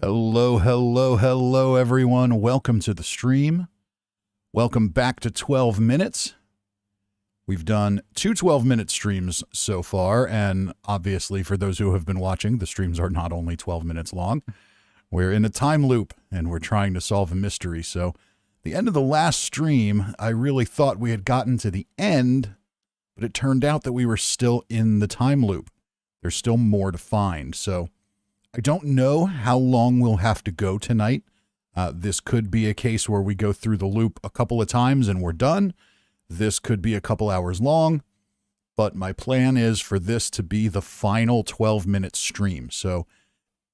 Hello, hello, hello, everyone. Welcome to the stream. Welcome back to 12 Minutes. We've done two 12-minute streams so far, and obviously for those who have been watching, the streams are not only 12 minutes long. We're in a time loop, and we're trying to solve a mystery. So the end of the last stream, I really thought we had gotten to the end, but it turned out that we were still in the time loop. There's still more to find, so I don't know how long we'll have to go tonight. This could be a case where we go through the loop a couple of times and we're done. This could be a couple hours long, but my plan is for this to be the final 12-minute stream. So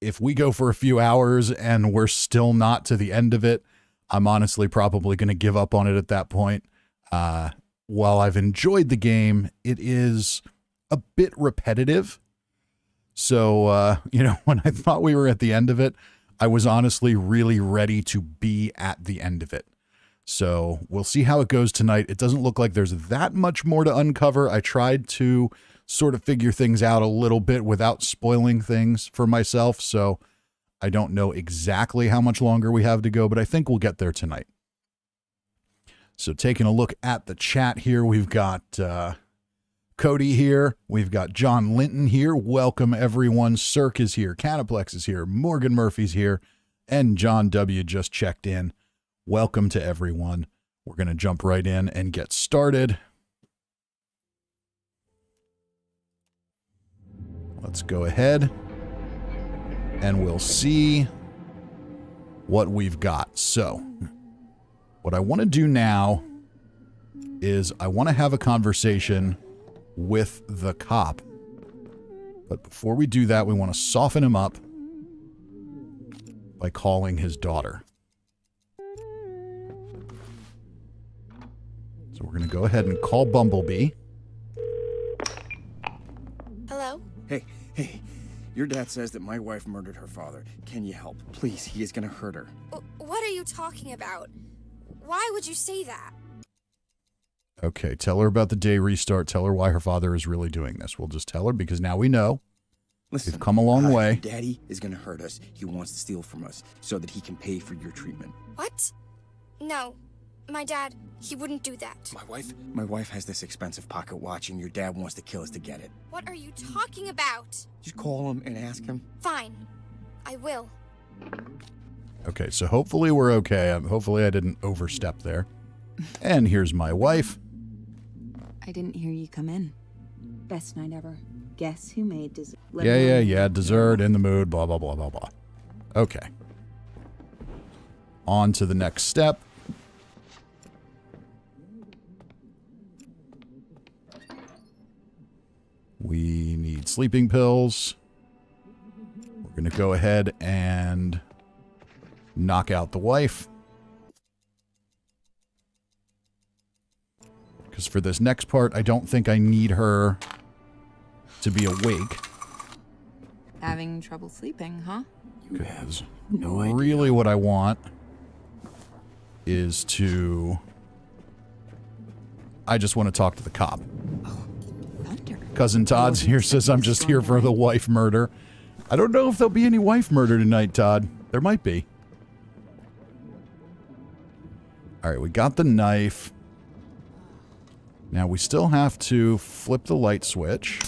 if we go for a few hours and we're still not to the end of it, I'm honestly probably going to give up on it at that point. While I've enjoyed the game, it is a bit repetitive. So, when I thought we were at the end of it, I was honestly really ready to be at the end of it. So we'll see how it goes tonight. It doesn't look like there's that much more to uncover. I tried to sort of figure things out a little bit without spoiling things for myself. So I don't know exactly how much longer we have to go, but I think we'll get there tonight. So taking a look at the chat here, we've got Cody here. We've got John Linton here. Welcome, everyone. Cirque is here. Canaplex is here. Morgan Murphy's here. And John W. just checked in. Welcome to everyone. We're going to jump right in and get started. Let's go ahead and we'll see what we've got. So, what I want to do now is I want to have a conversation with the cop. But before we do that, we want to soften him up by calling his daughter. So we're going to go ahead and call Bumblebee. Hello? Hey, your dad says that my wife murdered her father. Can you help? Please, he is gonna hurt her. What are you talking about? Why would you say that? Okay, tell her about the day restart. Tell her why her father is really doing this. We'll just tell her because now we know. Listen, we've come a long way. Daddy is gonna hurt us. He wants to steal from us so that he can pay for your treatment. What? No. My dad, he wouldn't do that. My wife has this expensive pocket watch and your dad wants to kill us to get it. What are you talking about? Just call him and ask him. Fine. I will. Okay, so hopefully we're okay. Hopefully I didn't overstep there. And here's my wife. I didn't hear you come in. Best night ever. Guess who made dessert? Yeah. Dessert, in the mood, blah, blah, blah, blah, blah. Okay. On to the next step. We need sleeping pills. We're going to go ahead and knock out the wife. Because for this next part, I don't think I need her to be awake. Having trouble sleeping, huh? You have no idea. Really what I want is to... I just want to talk to the cop. Cousin Todd's here, says I'm just here for the wife murder. I don't know if there'll be any wife murder tonight, Todd. There might be. Alright, we got the knife. Now we still have to flip the light switch.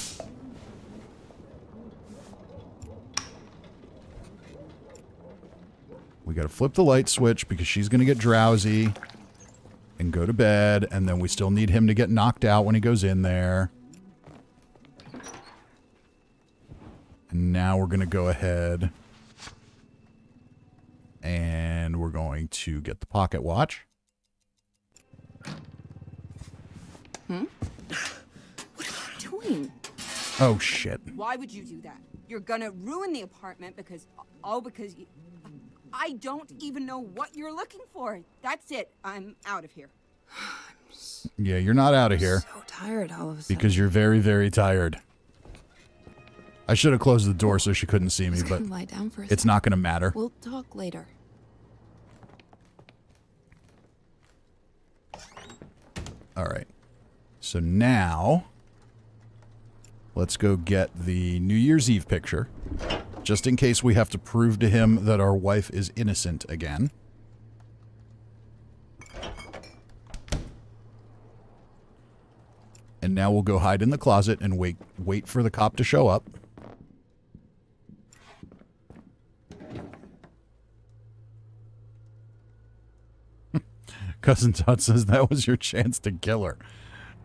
We gotta flip the light switch because she's gonna get drowsy and go to bed, and then we still need him to get knocked out when he goes in there. And now we're gonna go ahead and we're going to get the pocket watch. What are you doing? Oh, shit. Why would you do that? You're gonna ruin the apartment because you... I don't even know what you're looking for. That's it. I'm out of here. Yeah, you're not out of here. So tired all of a sudden. Because you're very, very tired. I should have closed the door so she couldn't see me, but lie down for a it's not going to matter. We'll talk later. All right. So now, let's go get the New Year's Eve picture. Just in case we have to prove to him that our wife is innocent again. And now we'll go hide in the closet and wait for the cop to show up. Cousin Todd says that was your chance to kill her.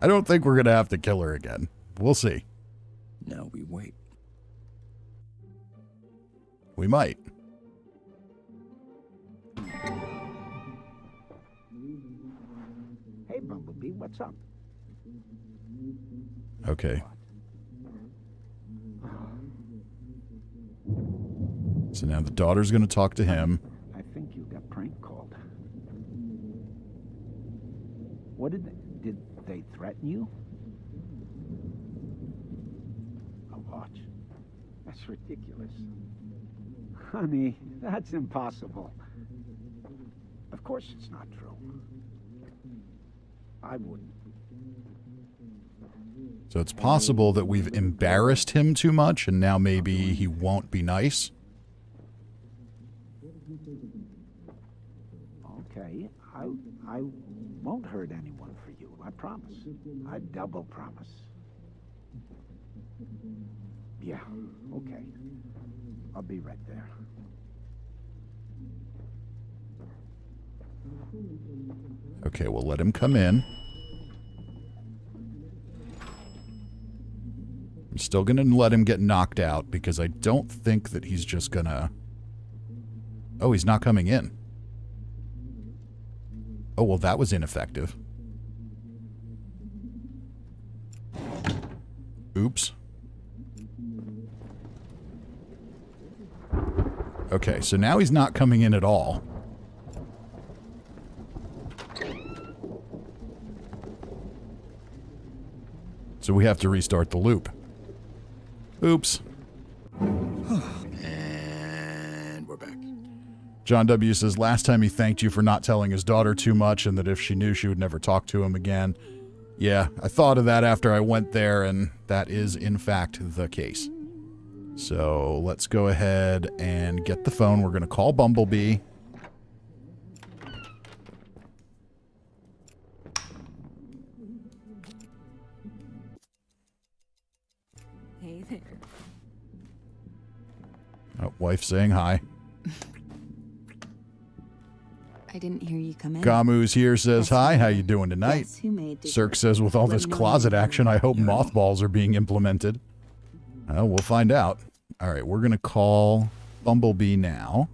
I don't think we're going to have to kill her again. We'll see. Now we wait. We might. Hey, Bumblebee, what's up? Okay. So now the daughter's going to talk to him. I think you got prank called. What did they threaten you? A watch? That's ridiculous. Honey, that's impossible. Of course it's not true. I wouldn't. So it's possible that we've embarrassed him too much and now maybe he won't be nice. Okay, I won't hurt anyone for you, I promise. I double promise. Yeah, okay. I'll be right there. Okay, we'll let him come in. I'm still going to let him get knocked out because I don't think that he's just going to... Oh, he's not coming in. Oh, well, that was ineffective. Oops. Okay, so now he's not coming in at all. So we have to restart the loop. Oops. And we're back. John W. says, last time he thanked you for not telling his daughter too much and that if she knew she would never talk to him again. Yeah, I thought of that after I went there, and that is, in fact, the case. So let's go ahead and get the phone. We're going to call Bumblebee. Hey there. Oh, wife saying hi. I didn't hear you come in. Gamu's here, says hi. How you doing tonight? Guess who made Cirque says, with all this closet action, I hope mothballs are being implemented. We'll find out. All right, we're going to call Bumblebee now.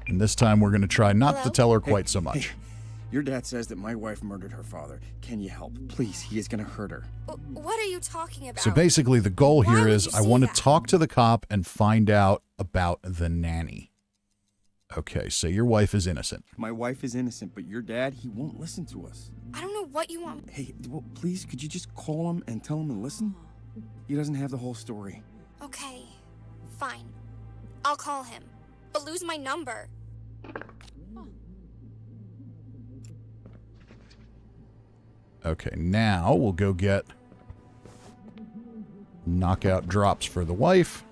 And this time we're going to try not to tell her quite so much. Hey, your dad says that my wife murdered her father. Can you help? Please, he is going to hurt her. What are you talking about? So basically the goal Why here would is you I say want to that? talk to the cop and find out about the nanny. Okay, so your wife is innocent. My wife is innocent, but your dad, he won't listen to us. I don't know what you want. Hey, well, please, could you just call him and tell him to listen? He doesn't have the whole story. Okay, fine. I'll call him, but lose my number. Okay, now we'll go get knockout drops for the wife.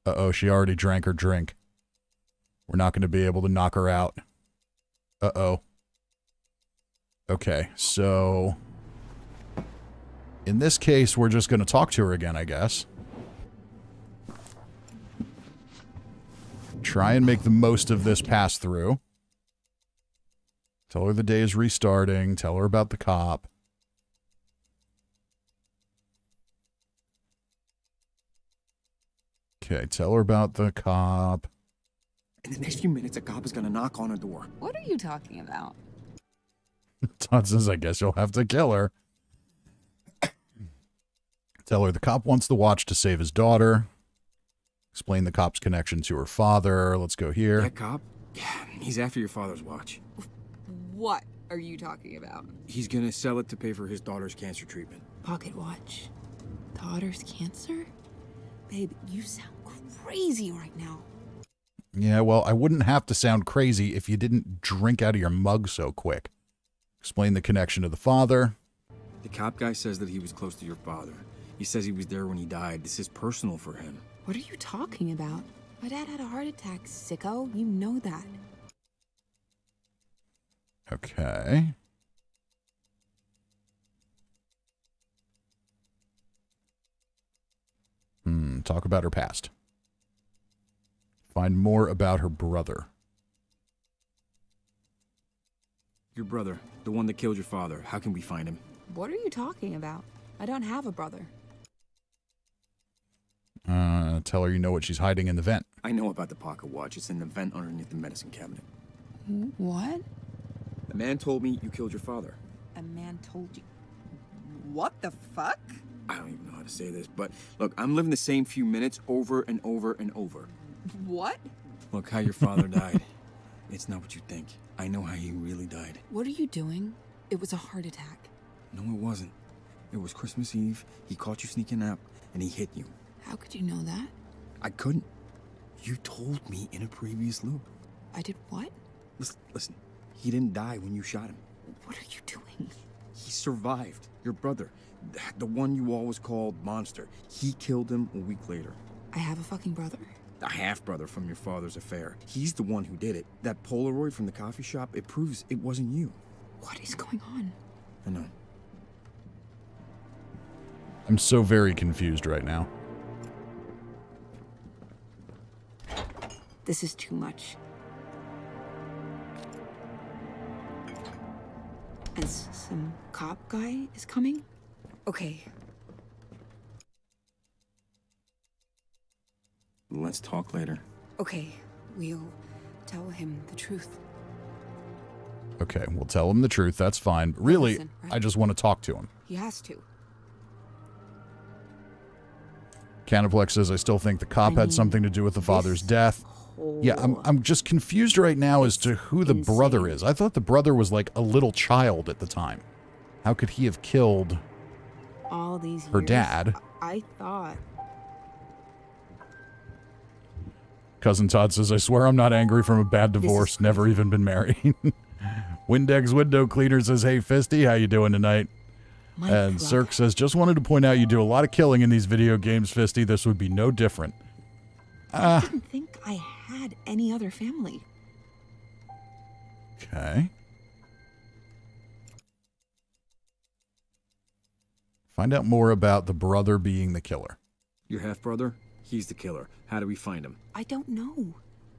Uh-oh, she already drank her drink. We're not going to be able to knock her out. Uh-oh. Okay, so... in this case, we're just going to talk to her again, I guess. Try and make the most of this pass-through. Tell her the day is restarting. Tell her about the cop. Okay, tell her about the cop. In the next few minutes, a cop is going to knock on her door. What are you talking about? Todd says, I guess you'll have to kill her. Tell her the cop wants the watch to save his daughter. Explain the cop's connection to her father. Let's go here. That cop? Yeah, he's after your father's watch. What are you talking about? He's going to sell it to pay for his daughter's cancer treatment. Pocket watch. Daughter's cancer? Babe, you sound crazy right now. Yeah, well, I wouldn't have to sound crazy if you didn't drink out of your mug so quick. Explain the connection to the father. The cop guy says that he was close to your father. He says he was there when he died. This is personal for him. What are you talking about? My dad had a heart attack, sicko. You know that. Okay. Talk about her past. Find more about her brother. Your brother, the one that killed your father. How can we find him? What are you talking about? I don't have a brother. Tell her you know what she's hiding in the vent. I know about the pocket watch. It's in the vent underneath the medicine cabinet. What? The man told me you killed your father. A man told you. What the fuck? I don't even know how to say this, but look, I'm living the same few minutes over and over and over. What? Look, how your father died. It's not what you think. I know how he really died. What are you doing? It was a heart attack. No, it wasn't. It was Christmas Eve. He caught you sneaking out, and he hit you. How could you know that? I couldn't. You told me in a previous loop. I did what? Listen, he didn't die when you shot him. What are you doing? He survived. Your brother, the one you always called Monster, he killed him a week later. I have a fucking brother? A half-brother from your father's affair. He's the one who did it. That Polaroid from the coffee shop, it proves it wasn't you. What is going on? I know. I'm so very confused right now. This is too much. And some cop guy is coming? Okay. Let's talk later. Okay. We'll tell him the truth. Okay, we'll tell him the truth. That's fine. But really, Listen, right? I just want to talk to him. He has to. Canaplex says, I still think the cop had something to do with the father's death. Yeah, I'm just confused right now as to who the brother is. I thought the brother was like a little child at the time. How could he have killed All these her years, dad? I thought. Cousin Todd says, I swear I'm not angry from a bad divorce. Never even been married. Windex Window Cleaner says, hey, Fisty, how you doing tonight? My And brother. Cirque says, just wanted to point out you do a lot of killing in these video games, Fisty. This would be no different. I didn't think I had any other family. Okay. Find out more about the brother being the killer. Your half-brother? He's the killer. How do we find him? I don't know.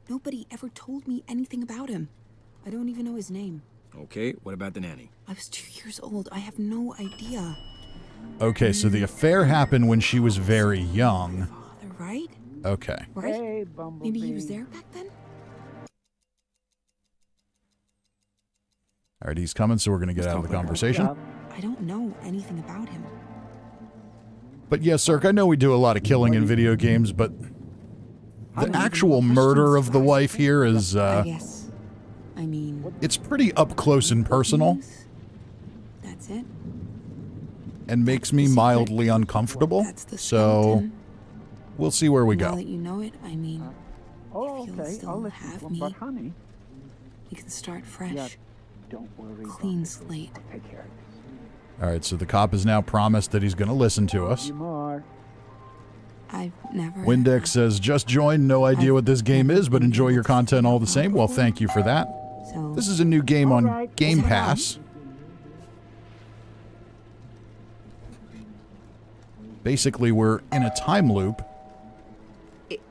Nobody ever told me anything about him. I don't even know his name. Okay, what about the nanny? I was 2 years old. I have no idea. Okay, so the affair happened when she was very young. Father, right? Okay. Right? Hey, Bumblebee. Maybe he was there back then? All right, he's coming, so we're going to get out of the conversation. I don't know anything about him. But yes, Cirque, I know we do a lot of killing in video games, but the actual murder of the wife here is, I guess. I mean, it's pretty up close and personal that's it. and makes me mildly uncomfortable. That's the So skeleton. we'll see where we Now go. that you know it, I mean, Oh, if you'll okay. still I'll listen have to him, me, but honey, we can start fresh. yeah, don't worry. Clean Bumblebee. slate. I'll take care of this. All right, so the cop has now promised that he's going to listen to us. You more. I've never. Windex says, just joined, no idea what this game is, but enjoy your content all the same. Well, thank you for that. So, This is a new game on Alright. Game Is that Pass. Basically, we're in a time loop,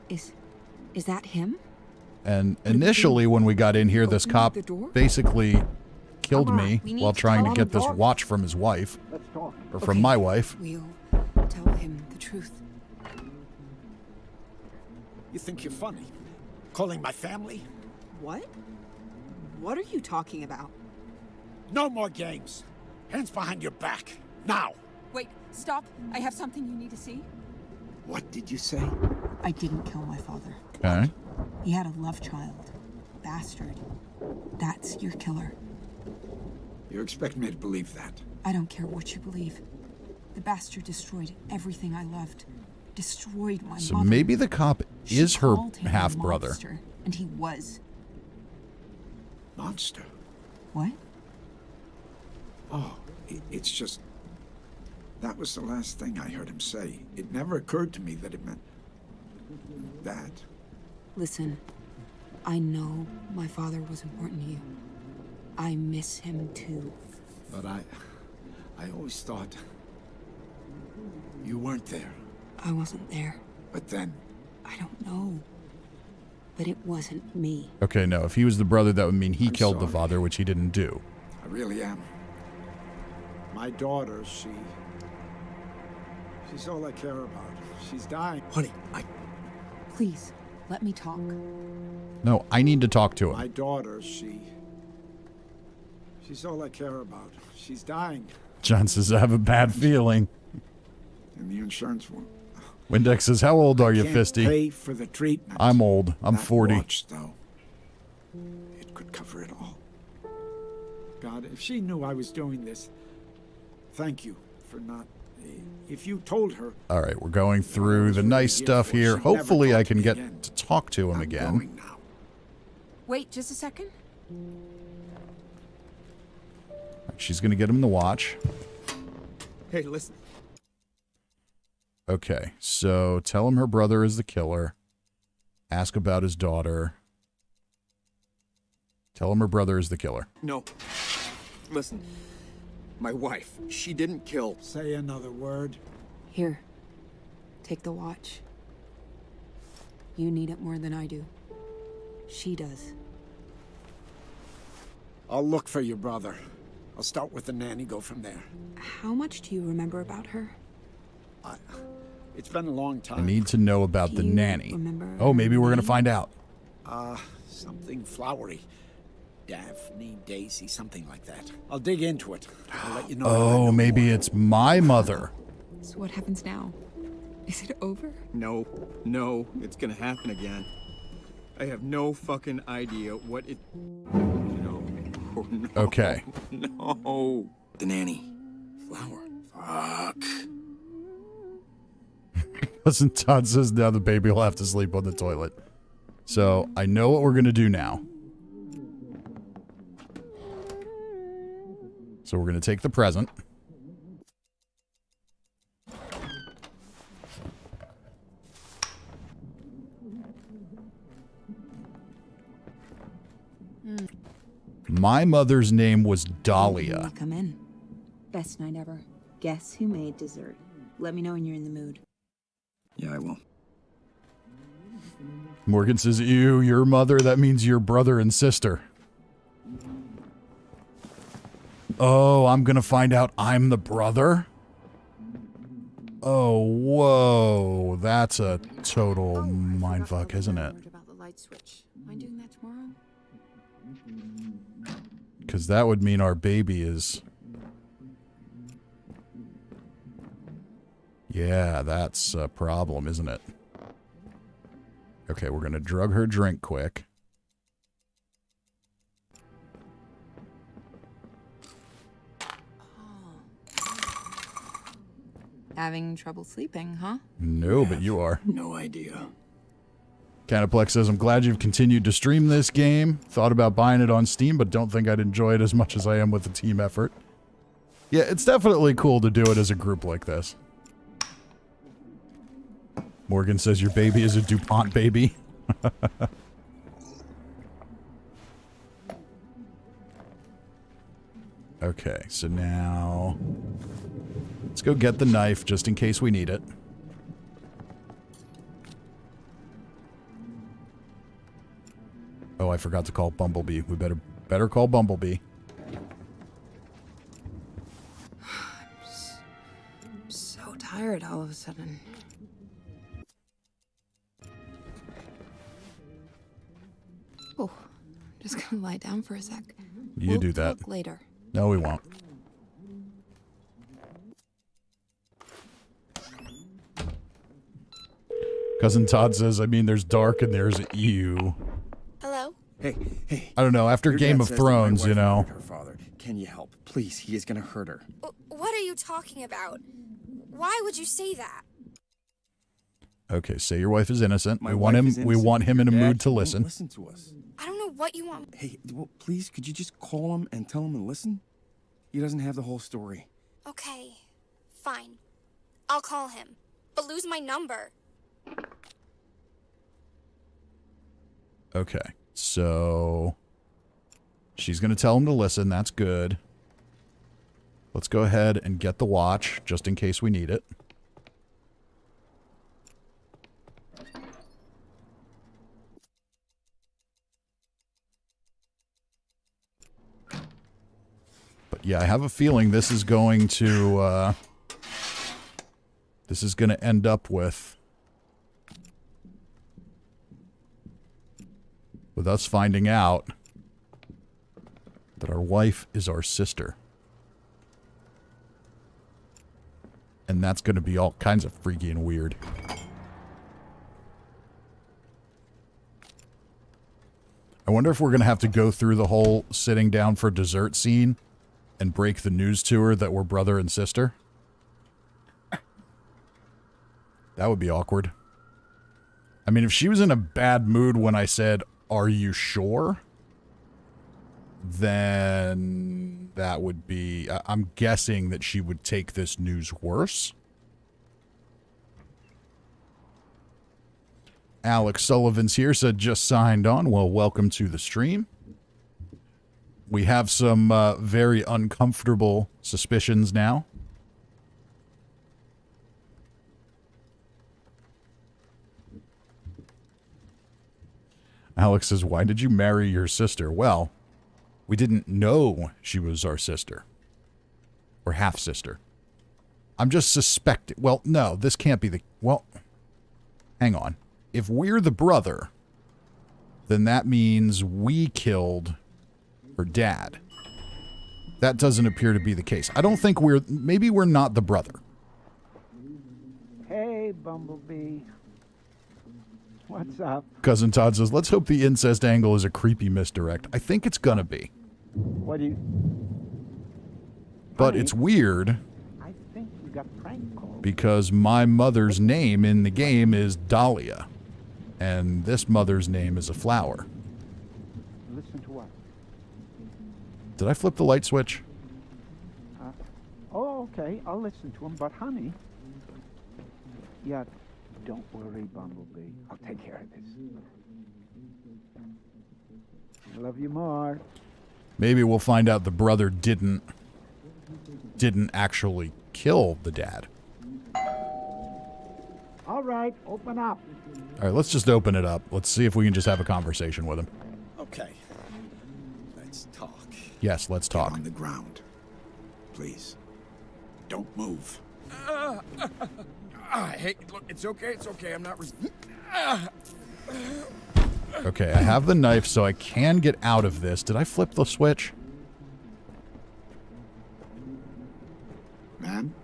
is that him? and initially when we got in here, this cop basically killed me We need while to trying to tell get him this the- watch from his wife, Let's talk. or from Okay. my wife. We'll tell him the truth. You think you're funny? Calling my family? What? What are you talking about? No more games. Hands behind your back. Now! Wait, stop. I have something you need to see. What did you say? I didn't kill my father. Okay. He had a love child. Bastard. That's your killer. You expect me to believe that? I don't care what you believe. The bastard destroyed everything I loved. destroyed my So mother. maybe the cop She is her called him a half-brother. monster, and he was. Monster. What? Oh, it's just... That was the last thing I heard him say. It never occurred to me that it meant... that. Listen, I know my father was important to you. I miss him too. But I always thought... you weren't there. I wasn't there. But then... I don't know. But it wasn't me. Okay, no, if he was the brother, that would mean he I'm killed the sorry. father, which he didn't do. I really am. My daughter, she's all I care about. She's dying. Honey, Please, let me talk. No, I need to talk to him. My daughter, she's all I care about. She's dying. John says, I have a bad feeling. And the insurance won't. Windex says, how old are you, Can't Fisty? pay for the treatment. I'm old. I'm That 40. watch, though, it could cover it all. God, if she knew I was doing this, thank you for not. If you told her. All right, we're going through the nice stuff here. Hopefully I can get to talk to him I'm again. going now. Wait, just a second. She's going to get him the watch. hey, listen. Okay, so tell him her brother is the killer. Ask about his daughter. Tell him her brother is the killer. No. Listen. My wife, she didn't kill. Say another word. Here, take the watch. You need it more than I do. She does. I'll look for your brother. I'll start with the nanny, go from there. How much do you remember about her? It's been a long I time. need to know about Do the you nanny. remember Oh, maybe her we're going to name? find out. Something flowery. Daphne, Daisy, something like that. I'll dig into it. I'll let you know. when I Oh, know maybe more. it's my mother. So what happens now? Is it over? No, it's gonna happen again. I have no fucking idea what it... No. Oh, no. Okay. No. The nanny. Flower. Fuck. Listen, Todd says now the baby will have to sleep on the toilet. So I know what we're going to do now. So we're going to take the present. My mother's name was Dahlia. Come in. Best night ever. Guess who made dessert? Let me know when you're in the mood. Yeah, I will. Morgan says, ew, your mother, that means your brother and sister. Oh, I'm going to find out I'm the brother? Oh, whoa. That's a total mindfuck, isn't it? About the light switch. Mind doing that tomorrow? Because that would mean our baby is... Yeah, that's a problem, isn't it? Okay, we're going to drug her drink quick. Having trouble sleeping, huh? No, but you are. No idea. Canaplex says, I'm glad you've continued to stream this game. Thought about buying it on Steam, but don't think I'd enjoy it as much as I am with the team effort. Yeah, it's definitely cool to do it as a group like this. Morgan says, your baby is a DuPont baby. Okay, so now... Let's go get the knife just in case we need it. Oh, I forgot to call Bumblebee. We better call Bumblebee. I'm so tired all of a sudden. Oh, just gonna lie down for a sec. You We'll do that. talk later. No, we won't. Cousin Todd says, I mean, there's dark and there's ew. Hello? Hey. I don't know. After Your Game dad of says that my Thrones, wife you know. murdered her father. Can you help? Please, he is gonna hurt her. What are you talking about? Why would you say that? Okay, say your wife is innocent. My We want wife him. is We innocent. want him in a Your dad mood to won't listen. Listen to us. I don't know what you want. Hey, well, please, could you just call him and tell him to listen? He doesn't have the whole story. Okay, fine. I'll call him. But lose my number. Okay, so she's going to tell him to listen. That's good. Let's go ahead and get the watch, just in case we need it. But yeah, I have a feeling this is going to, end up with us finding out that our wife is our sister. And that's going to be all kinds of freaky and weird. I wonder if we're going to have to go through the whole sitting down for dessert scene and break the news to her that we're brother and sister. That would be awkward. I mean, if she was in a bad mood when I said, "Are you sure?" then that would be... I'm guessing that she would take this news worse. Alex Sullivan's here, said just signed on. Well, welcome to the stream. We have some very uncomfortable suspicions now. Alex says, why did you marry your sister? Well, we didn't know she was our sister. Or half-sister. I'm just suspecting... Well, no, this can't be the... Well, hang on. If we're the brother, then that means we killed her dad. That doesn't appear to be the case. I don't think we're... Maybe we're not the brother. Hey, Bumblebee. What's up? Cousin Todd says, let's hope the incest angle is a creepy misdirect. I think it's gonna be. What do you... But it's weird I think you got prank called. because my mother's name in the game is Dahlia. And this mother's name is a flower. Listen to what? Did I flip the light switch? Oh, okay. I'll listen to him. But, honey... Yeah, don't worry, Bumblebee. I'll take care of this. I love you more. Maybe we'll find out the brother didn't actually kill the dad. All right, open up. All right, let's just open it up. Let's see if we can just have a conversation with him. Okay. Let's talk. Yes, let's talk. On the ground. Please. Don't move. Hey, look, it's okay. It's okay. I'm not... Okay, I have the knife, so I can get out of this. Did I flip the switch? Man?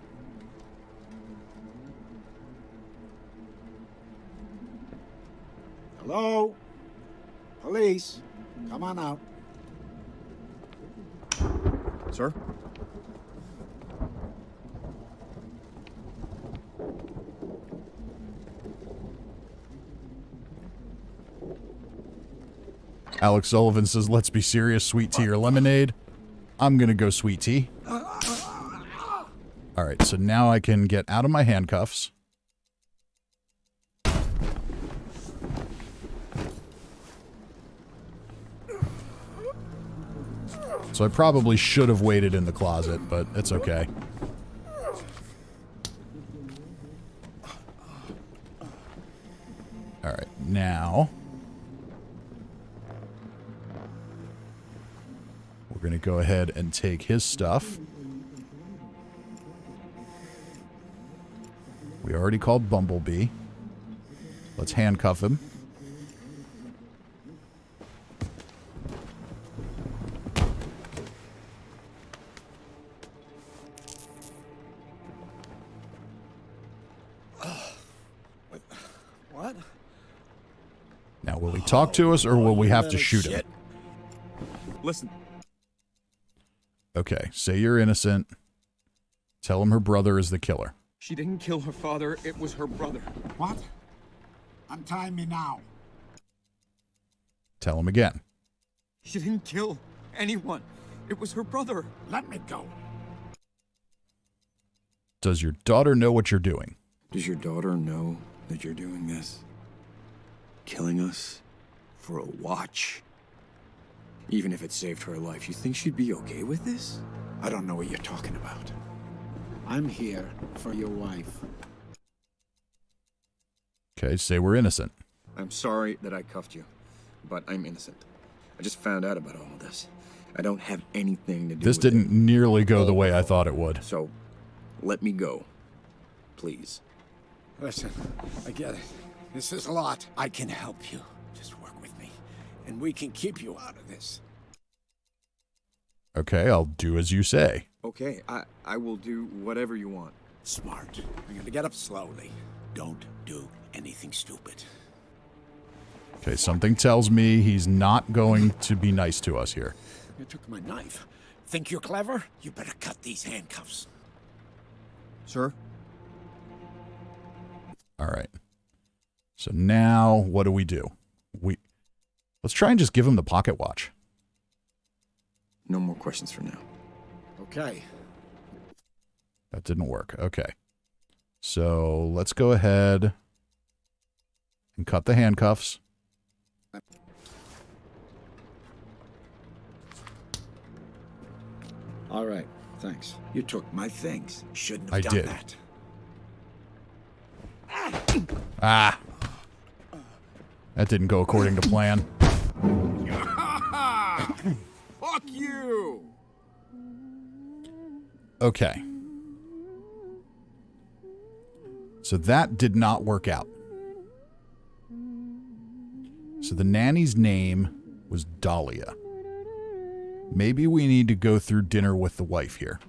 Hello? Police? Come on out. Sir? Alex Sullivan says, let's be serious, sweet tea or lemonade. I'm going to go sweet tea. All right, so now I can get out of my handcuffs. So I probably should have waited in the closet, but it's okay. All right, now... we're going to go ahead and take his stuff. We already called Bumblebee. Let's handcuff him. What? Now, will he talk to us or will we have to shoot him? Listen. Okay, say you're innocent. Tell him her brother is the killer. She didn't kill her father. It was her brother. What? Untie me now. Tell him again. She didn't kill anyone. It was her brother. Let me go. Does your daughter know what you're doing? Does your daughter know that you're doing this? Killing us for a watch? Even if it saved her life, you think she'd be okay with this? I don't know what you're talking about. I'm here for your wife. Okay, say we're innocent. I'm sorry that I cuffed you, but I'm innocent. I just found out about all of this. I don't have anything to do This with didn't it. nearly go the way I thought it would. So, let me go. Please. Listen, I get it. This is a lot. I can help you. Just work with me, and we can keep you out of this. Okay, I'll do as you say. Okay, I will do whatever you want. Smart. I'm gonna get up slowly. Don't do anything stupid. Okay, something tells me he's not going to be nice to us here. You took my knife. Think you're clever? You better cut these handcuffs. Sir? All right. So now what do? Let's try and just give him the pocket watch. No more questions for now. Okay. That didn't work. Okay. So let's go ahead and cut the handcuffs. All right, thanks. You took my things. Shouldn't have I done did. that. Ah! That didn't go according to plan. Fuck you! Okay. So that did not work out. So the nanny's name was Dahlia. Maybe we need to go through dinner with the wife here.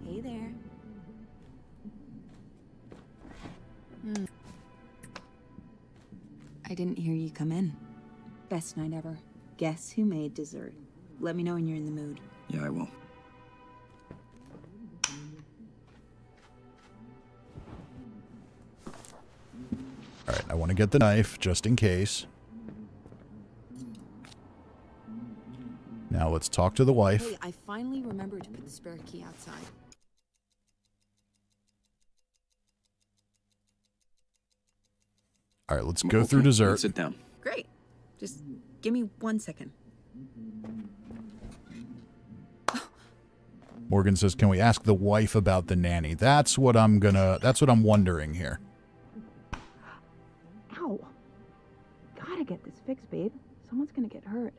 Hey there. I didn't hear you come in. Best night ever. Guess who made dessert? Let me know when you're in the mood. Yeah, I will. All right, I want to get the knife just in case. Now let's talk to the wife. Hey, I finally remembered to put the spare key outside. All right, let's go through Okay, dessert. let's sit down. Great. Just give me 1 second. Morgan says, "Can we ask the wife about the nanny?" That's what I'm wondering here. Ow. Gotta get this fixed, babe. Someone's gonna get hurt.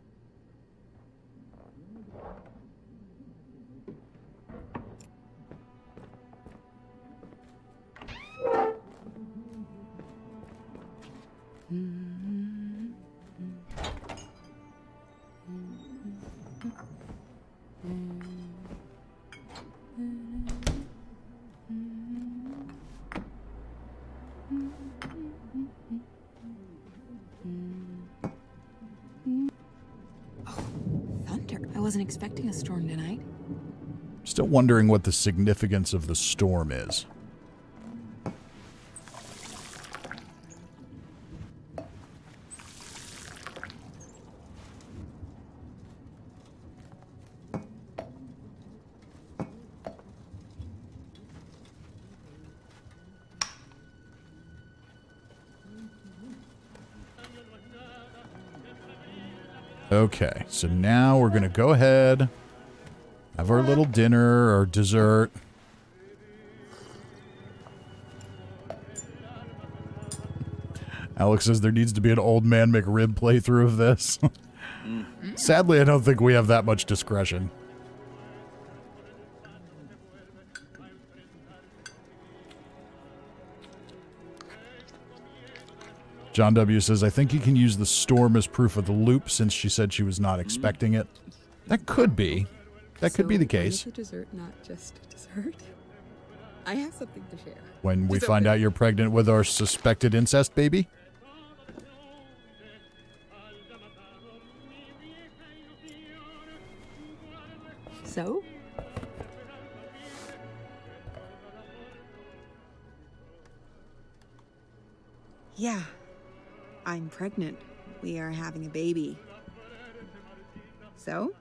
Thunder. I wasn't expecting a storm tonight. Still wondering what the significance of the storm is. Okay, so now we're going to go ahead, have our little dinner or dessert. Alex says there needs to be an Old Man McRib playthrough of this. Sadly, I don't think we have that much discretion. John W. says, I think you can use the storm as proof of the loop since she said she was not expecting it. That could be. That could be the case. Why is a dessert not just dessert? I have something to share. When we Just find open out it. you're pregnant with our suspected incest baby? So? Yeah. I'm pregnant. We are having a baby. So?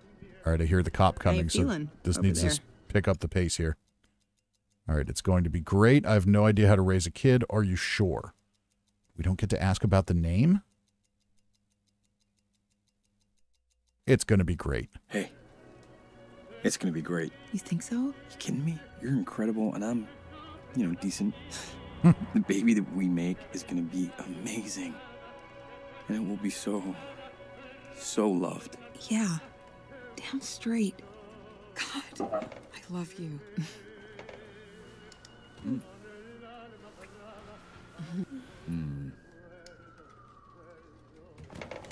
All right, I hear the cop How you coming, so feeling this over needs to there? pick up the pace here. All right, it's going to be great. I have no idea how to raise a kid. Are you sure? We don't get to ask about the name? It's going to be great. Hey, it's gonna be great. You think so? You kidding me? You're incredible, and I'm, decent. The baby that we make is gonna be amazing. And it will be so loved. Yeah. Damn straight. God, I love you.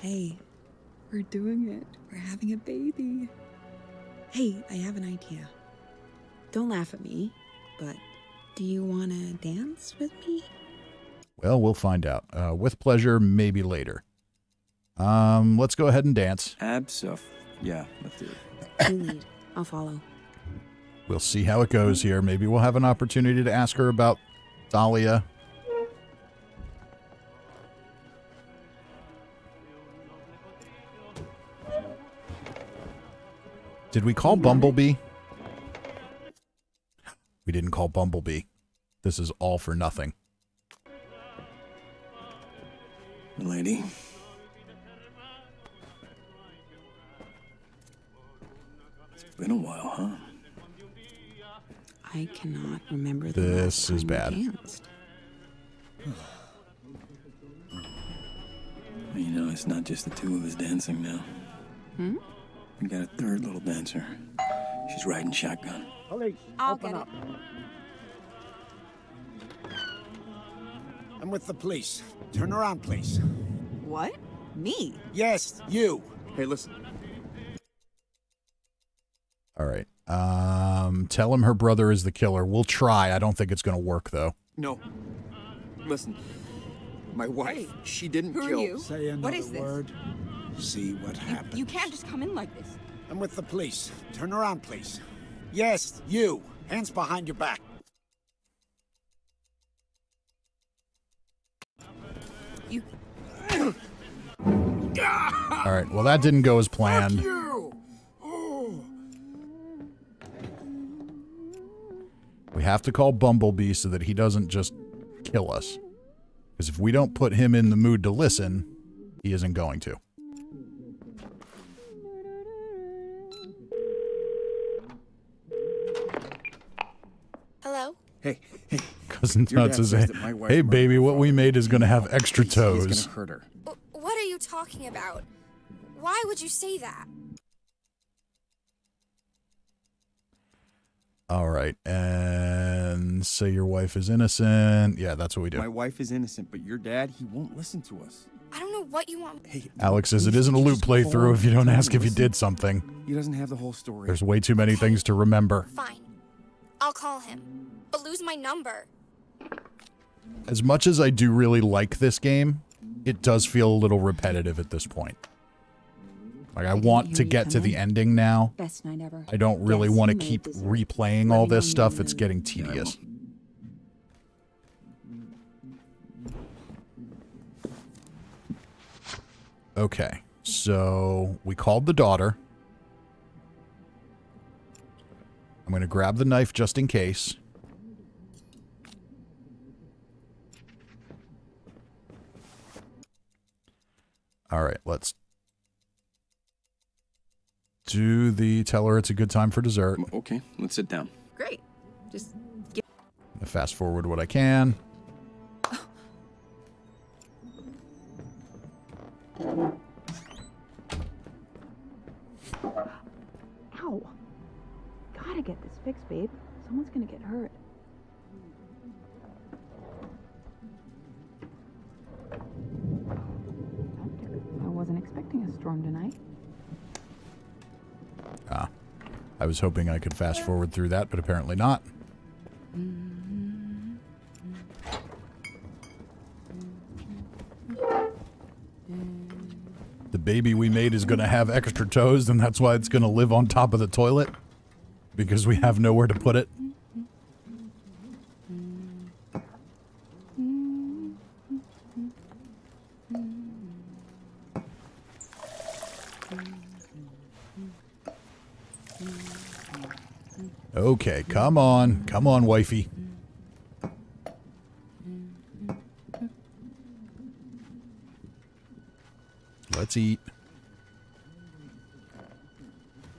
Hey, we're doing it. We're having a baby. Hey, I have an idea. Don't laugh at me, but do you want to dance with me? Well, we'll find out. With pleasure, maybe later. Let's go ahead and dance. Yeah, let's do it. You lead. I'll follow. We'll see how it goes here. Maybe we'll have an opportunity to ask her about Dahlia. Did we call Bumblebee? We didn't call Bumblebee. This is all for nothing. Lady. It's been a while, huh? I cannot remember the This last is time bad. we danced. It's not just the two of us dancing now. We got a third little dancer. She's riding shotgun. Police, I'll open get up. I'm with the police. Turn around, please. What? Me? Yes, you. Hey, listen. All right. Tell him her brother is the killer. We'll try. I don't think it's going to work, though. No. Listen. My wife, Hey, she didn't Who are kill. you? Say another What is this? word. See what happens. You can't just come in like this. I'm with the police. Turn around, please. Yes, you. Hands behind your back. You. All right. Well, that didn't go as planned. You. Oh. We have to call Bumblebee so that he doesn't just kill us. Because if we don't put him in the mood to listen, he isn't going to. Hello? Hey, Cousin Your Nuts dad is says saying, that my wife hey, murdered baby, her what we father. made is going to have extra He's toes. gonna hurt her. What are you talking about? Why would you say that? All right. And say your wife is innocent. Yeah, that's what we do. My wife is innocent, but your dad, he won't listen to us. I don't know what you want. Hey, Alex says it please, isn't a would you loop just playthrough hold if you don't on ask if you listen? did something. He doesn't have the whole story. There's way too many things to remember. Fine. I'll call him. But lose my number. As much as I do really like this game, it does feel a little repetitive at this point. Like, I want hear to you get to come the in. ending now. Best night ever. I don't really Guess want to who made keep this? replaying Let all me know this when stuff. you're It's in. getting tedious. Okay, so we called the daughter. I'm going to grab the knife just in case. All right, let's do the tell her it's a good time for dessert. Okay, let's sit down. Great. Just Fast forward what I can. Ow. Gotta get this fixed, babe. Someone's gonna get hurt. I wasn't expecting a storm tonight. I was hoping I could fast forward through that, but apparently not. The baby we made is going to have extra toes, and that's why it's going to live on top of the toilet. Because we have nowhere to put it. Okay, come on. Come on, wifey. Let's eat.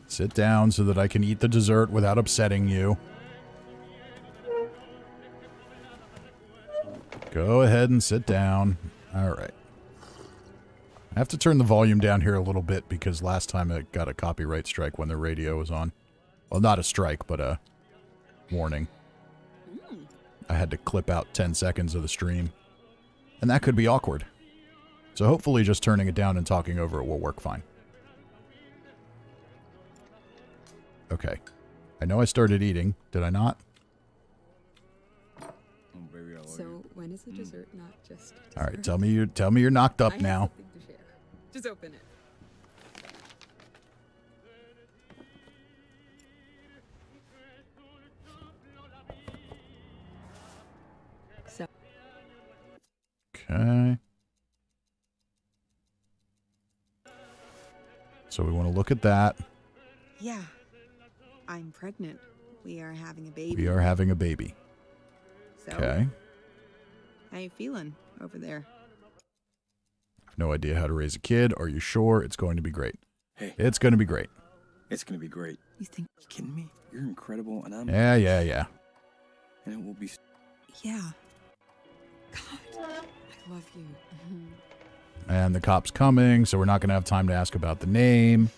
Sit down so that I can eat the dessert without upsetting you. Go ahead and sit down. All right. I have to turn the volume down here a little bit because last time I got a copyright strike when the radio was on. Well, not a strike, but a warning. I had to clip out 10 seconds of the stream. And that could be awkward. So hopefully just turning it down and talking over it will work fine. Okay. I know I started eating. Did I not? So when is the dessert not just dessert? All right, tell me you're knocked up I have now. something to share. Just open it. So Okay. So we want to look at that. yeah, I'm pregnant. We are having a baby. We are having a baby. So, Okay. how you feeling over there? No idea how to raise a kid. Are you sure? It's going to be great. Hey, It's going to be great. it's gonna be great. You think? You kidding me? You're incredible, and I'm. Yeah. And it will be. Yeah. God, I love you. And the cop's coming, so we're not going to have time to ask about the name.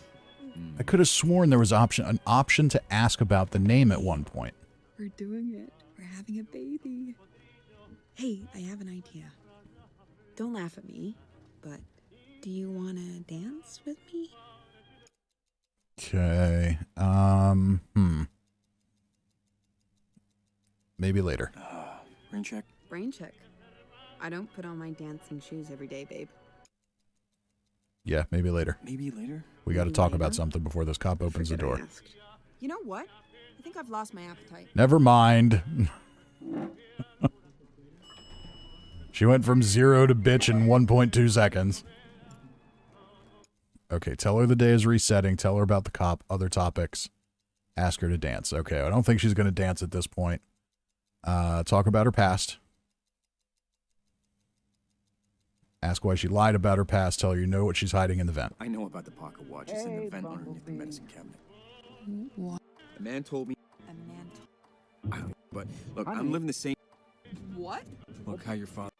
I could have sworn there was an option to ask about the name at one point. We're doing it. We're having a baby. Hey, I have an idea. Don't laugh at me, but do you want to dance with me? Okay. Maybe later. Rain check. Brain check. I don't put on my dancing shoes every day, babe. Yeah, maybe later. Maybe later. We got to Maybe talk later? about something before this cop opens the Forget I door. asked. You know what? I think I've lost my appetite. Never mind. She went from 0 to bitch in 1.2 seconds. Okay, tell her the day is resetting. Tell her about the cop, other topics. Ask her to dance. Okay, I don't think she's going to dance at this point. Talk about her past. Ask why she lied about her past. Tell her you know what she's hiding in the vent. I know about the pocket watch. It's in the vent underneath the medicine cabinet. What? A man told me. A man. But look, I'm living the same. What? Look how your father.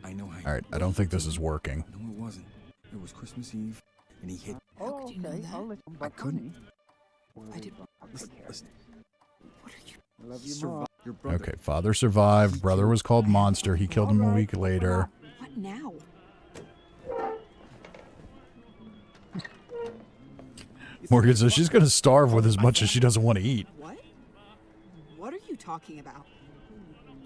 I know how. All right, I don't think this is working. No, it wasn't. It was Christmas Eve, and he hit. How could you know that? I couldn't. I did. Listen. What are you? I love you more. Your brother. Okay, father survived. Brother was called Monster. He killed him a week later. What now? Morgan says she's going to starve with as much as she doesn't want to eat. What? What are you talking about?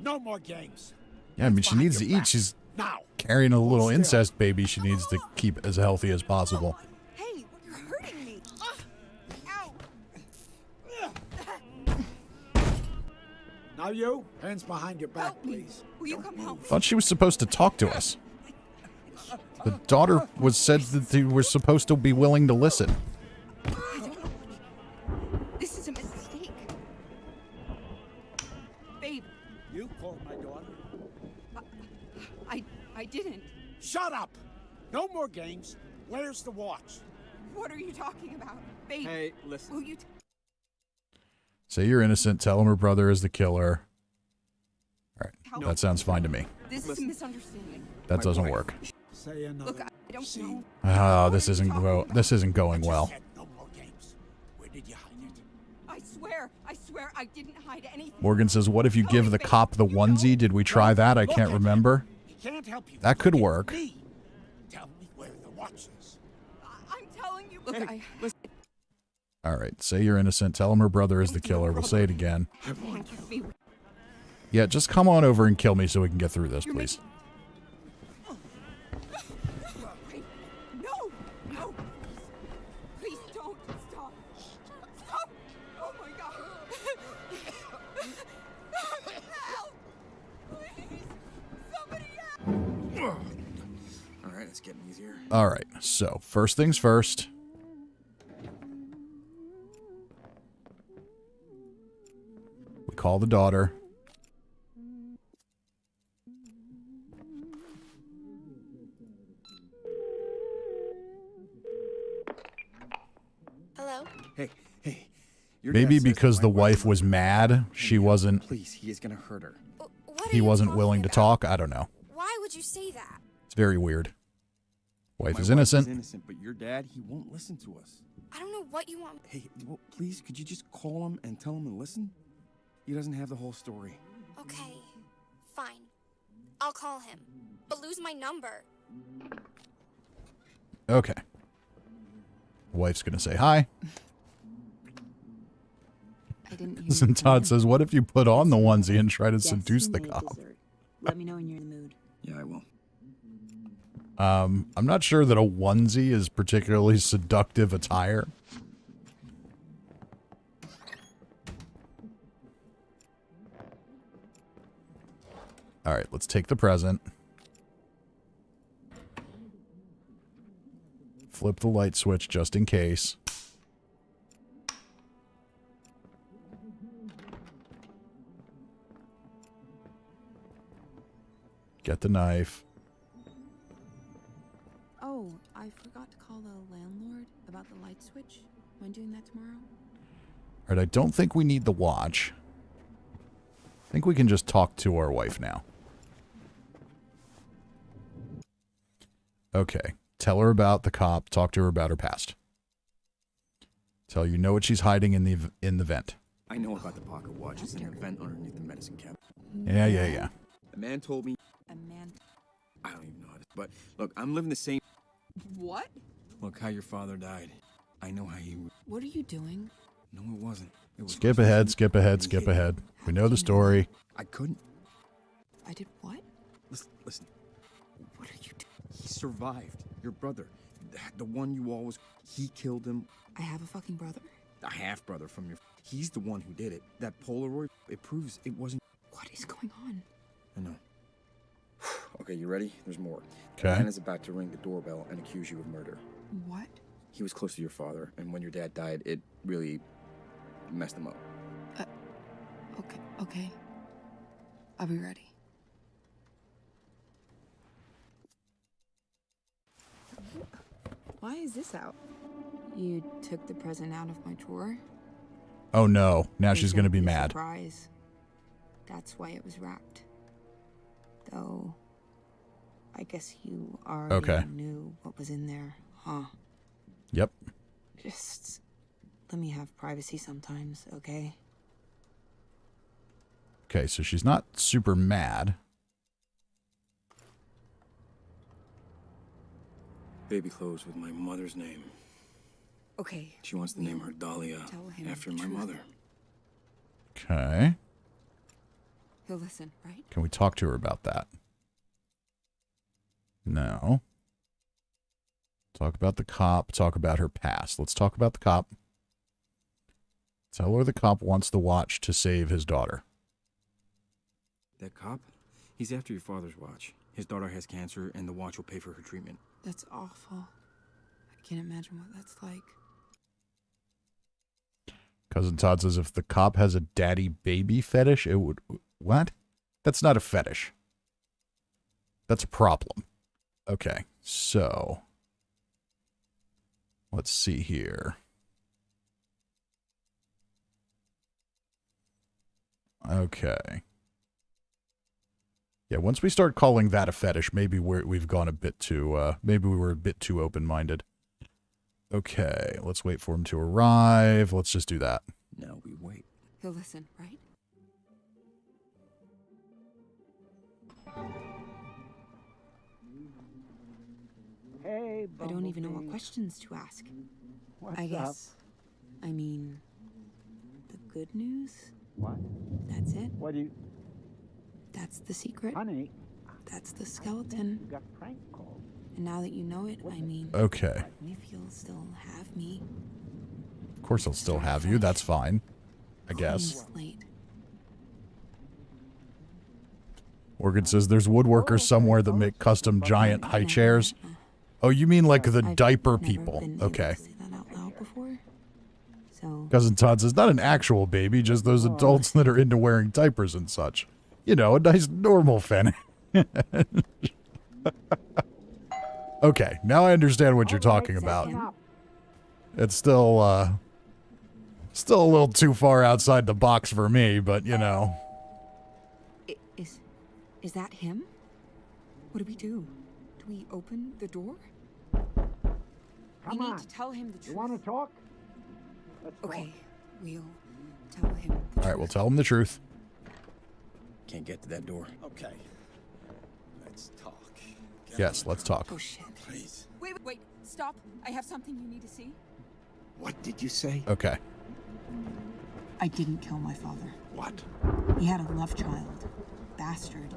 No more games. Yeah, I mean, she needs to eat. She's Now. carrying a little incest baby she needs to keep as healthy as possible. Hey, you're hurting me. Ow! Now you, hands behind your back, Help me. please. Will you come help? Thought she was supposed to talk to us. The daughter was said that they were supposed to be willing to listen. I don't know. This is a mistake. Babe, You called my daughter. I didn't. Shut up. No more games. Where's the watch? What are you talking about? Babe, Hey, listen. will you Say you're innocent. Tell him her brother is the killer. All right, help? that sounds fine to me. This is a misunderstanding. That doesn't work. Say another. Look, I don't know. Oh, this isn't going well. Said no more games. Where did you hide it? I swear I didn't hide anything. Morgan says, "What if you give the cop the onesie? Did we try that? I can't remember." He can't help you. That could It's work. me. Tell me where the watch is. I'm telling you. Look, Hey, listen. All right, say you're innocent. Tell him her brother is the killer. We'll say it again. handcuff me. Yeah, just come on over and kill me so we can get through this, please. No, no. Please don't stop. Stop. Oh my God. Help. Please. Somebody help. All right, it's getting easier. All right, so first things first. call the daughter. Hello? Hey. Your Maybe dad says because that the my wife was murdered mad, her. she Danielle, wasn't Please, he is gonna hurt her. What are he you wasn't talking willing to about? talk. I don't know. Why would you say that? It's very weird. Wife My is innocent. Wife is innocent, but your dad, he won't listen to us. I don't know what you want. Hey, well, please, could you just call him and tell him to listen? He doesn't have the whole story. Okay, fine. I'll call him. But lose my number. Okay. Wife's gonna say hi. I didn't hear And Todd says, what if you put on the onesie and try to Guess seduce who the made cop? dessert? Let me know when you're in the mood. Yeah, I will. I'm not sure that a onesie is particularly seductive attire. All right, let's take the present. Flip the light switch just in case. Get the knife. Oh, I forgot to call the landlord about the light switch. Am I doing that tomorrow? All right, I don't think we need the watch. I think we can just talk to our wife now. Okay. Tell her about the cop. Talk to her about her past. Tell you know what she's hiding in the vent. I know about the pocket watch. It's in a vent underneath the medicine cabinet. Yeah. The man told me. A man. I don't even know how to. But look, I'm living the same. What? Look how your father died. I know how you. What are you doing? No, it wasn't. It was. Skip ahead, skip ahead, skip ahead. We know the story. I couldn't. I did what? Listen. What are you doing? He survived. Your brother, the one you always. He killed him. I have a fucking brother? A half brother from your. He's the one who did it. That Polaroid. It proves it wasn't. What is going on? I know. Okay, you ready? There's more. Okay. A man is about to ring the doorbell and accuse you of murder. What? He was close to your father, and when your dad died, it really messed him up. Okay. I'll be ready. Why is this out? You took the present out of my drawer? Oh no. Now They she's said going to be it'd mad. Surprise. That's why it was wrapped. Though, I guess you already knew what was in there, huh? Yep. Just let me have privacy sometimes, okay? Okay, so she's not super mad. Baby clothes with my mother's name. Okay. She wants to name her Dahlia Tell him after the my truth. mother. Okay. He'll listen, right? Can we talk to her about that? No. Talk about the cop. Talk about her past. Let's talk about the cop. Tell her the cop wants the watch to save his daughter. That cop? He's after your father's watch. His daughter has cancer, and the watch will pay for her treatment. That's awful. I can't imagine what that's like. Cousin Todd says if the cop has a daddy baby fetish, it would... What? That's not a fetish. That's a problem. Okay, so... Let's see here. Okay. Yeah, once we start calling that a fetish, maybe we've gone a bit too, maybe we were a bit too open-minded. Okay, let's wait for him to arrive. Let's just do that. Now we wait. He'll listen, right? Hey, I don't even know what Bumblebee. questions to ask. What's I up? guess. I mean, the good news? What? That's it. What do you... That's the secret. Honey, That's the skeleton. you got prank called. And now that you know it, I mean, Okay. if you'll still have me. Of course I'll still have you. That's fine. I guess. Clean slate. Morgan says there's woodworkers somewhere that make custom giant high chairs. Oh, you mean like the I've diaper never people. been able Okay. to say that out loud before. So, Cousin Todd says, not an actual baby, just those adults that are into wearing diapers and such. You know, a nice normal fanny. Okay, now I understand what you're talking about. It's still a little too far outside the box for me, but you know. Is that him? What do we do? Do we open the door? We need to tell him the truth. You want to talk? Okay, we'll tell him the All right, we'll tell him the truth. Can't get to that door. Okay. Let's talk. Yes, let's talk. Oh shit. Please. Wait, stop. I have something you need to see. What did you say? Okay. I didn't kill my father. What? He had a love child. Bastard.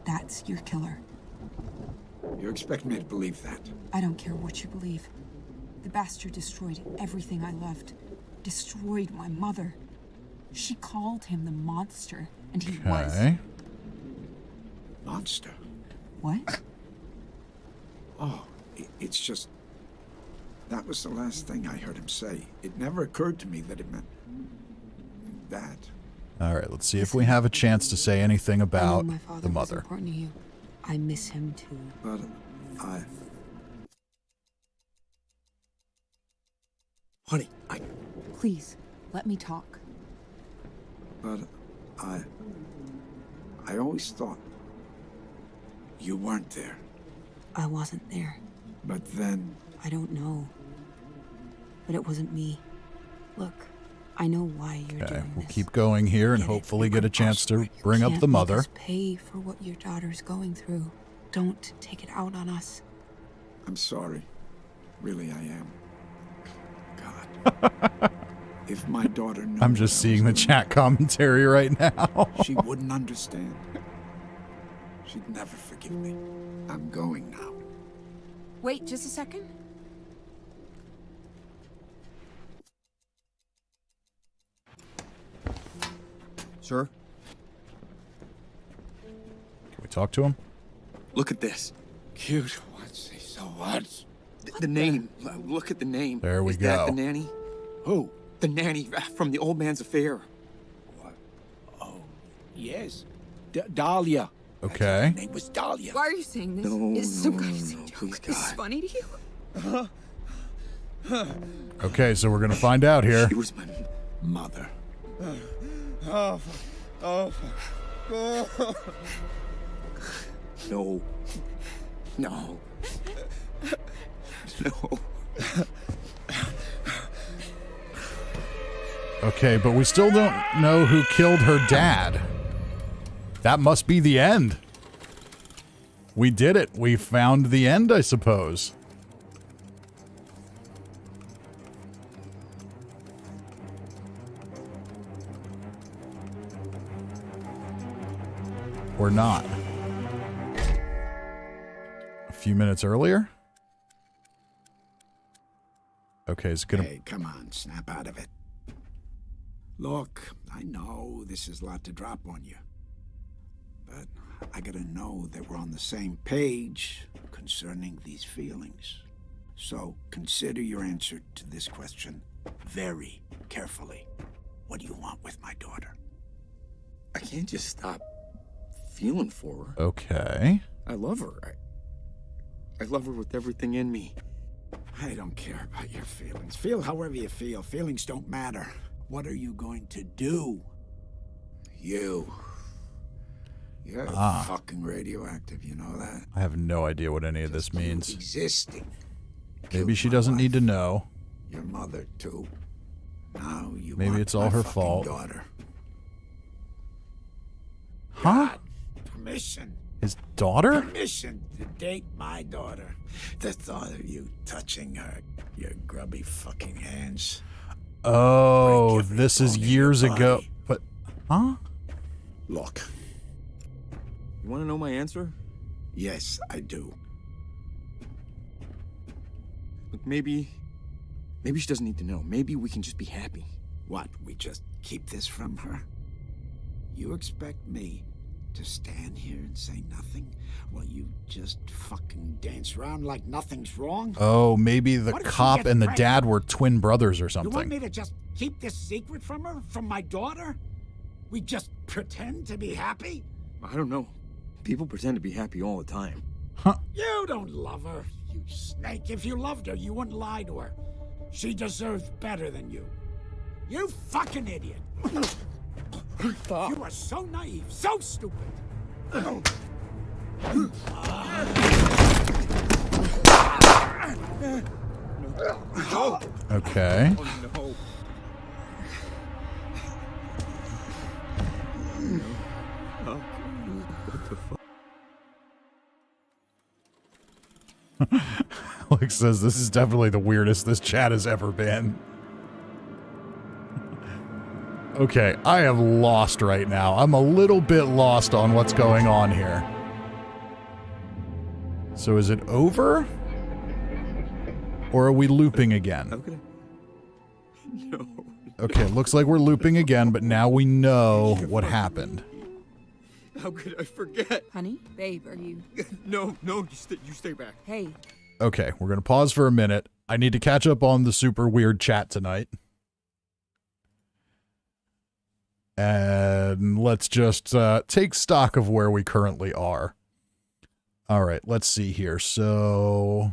That's your killer. You expect me to believe that? I don't care what you believe. The bastard destroyed everything I loved. Destroyed my mother. She called him the monster, and he was. Okay. Monster? What? Oh, it's just... That was the last thing I heard him say. It never occurred to me that it meant... that. All right, let's see if we have a chance to say anything I know about my father the was mother. important to you. I miss him too. But Honey, Please, let me talk. I always thought you weren't there. I wasn't there. But then... I don't know. But it wasn't me. Look, I know why you're Okay, doing we'll this. keep going here and Get it? hopefully You get a can chance to prosper. You bring up can't the make mother. us pay for what your daughter's going through. Don't take it out on us. I'm sorry. Really, I am. God. If my daughter knew I'm just what I was seeing the doing, chat commentary right now. she wouldn't understand. She'd never forgive me. I'm going now. Wait just a second. sir, Can we talk to him? look at this. Cute. What's he so what? The name. Look at the name. There we Is that go. the nanny? Who? The nanny from the old man's affair. What? Oh, yes. Dahlia. Okay. Her name was Dahlia. Why are you saying this? No, It's some no, kind of no, sick joke. please, Is this God. funny to you? Okay, so we're gonna find out here. She was my Mother. Oh, oh, oh. No. No. No. Okay, but we still don't know who killed her dad. That must be the end. We did it. We found the end, I suppose. Or not. A few minutes earlier? Okay, it's gonna... Hey, come on, snap out of it. Look, I know this is a lot to drop on you. But I gotta know that we're on the same page concerning these feelings. So consider your answer to this question very carefully. What do you want with my daughter? I can't just stop feeling for her. Okay. I love her. I love her with everything in me. I don't care about your feelings. Feel however you feel. Feelings don't matter. What are you going to do? You're fucking radioactive, you know that? I have no idea what any of this Just you means. Existing. Maybe Killed she my doesn't need to wife, know. Your mother, too. Now you Maybe want it's all my her fucking fault. Daughter. Huh? God, permission. His daughter? Permission to date my daughter. The thought of you touching her, your grubby fucking hands. Oh, Break every this is bone in your years ago. body. But, huh? Look, You want to know my answer? yes, I do. Look, maybe she doesn't need to know. Maybe we can just be happy. What, we just keep this from her? You expect me to stand here and say nothing while you just fucking dance around like nothing's wrong? Oh, maybe the What if she cop gets and the pregnant? dad were twin brothers or You want something. me to just Keep this secret from her? From my daughter? We just pretend to be happy? I don't know. People pretend to be happy all the time. You don't love her, you snake. If you loved her, you wouldn't lie to her. She deserves better than you. You fucking idiot. You are so naive, so stupid. Okay. Oh, no. What the fuck? Alex says this is definitely the weirdest this chat has ever been. Okay, I am lost right now. I'm a little bit lost on what's going on here. So is it over? Or are we looping again? How could I? No. Okay, looks like we're looping again, but now we know what happened. How could I forget? Honey? Babe, are you... No, you stay back. Hey. Okay, we're going to pause for a minute. I need to catch up on the super weird chat tonight. And let's just take stock of where we currently are. All right, let's see here. So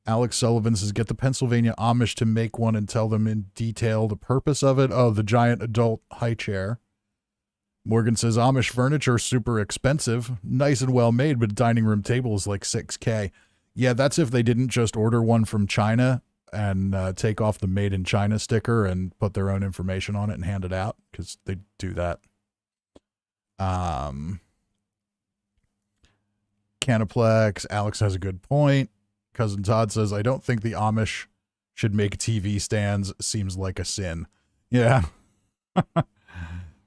Alex Sullivan says, get the Pennsylvania Amish to make one and tell them in detail the purpose of it. Oh, the giant adult high chair. Morgan says, Amish furniture super expensive. Nice and well made, but a dining room table is like $6,000. Yeah, that's if they didn't just order one from China and take off the made in China sticker and put their own information on it and hand it out, because they do that. Canaplex, Alex has a good point. Cousin Todd says, I don't think the Amish should make TV stands. Seems like a sin. Yeah.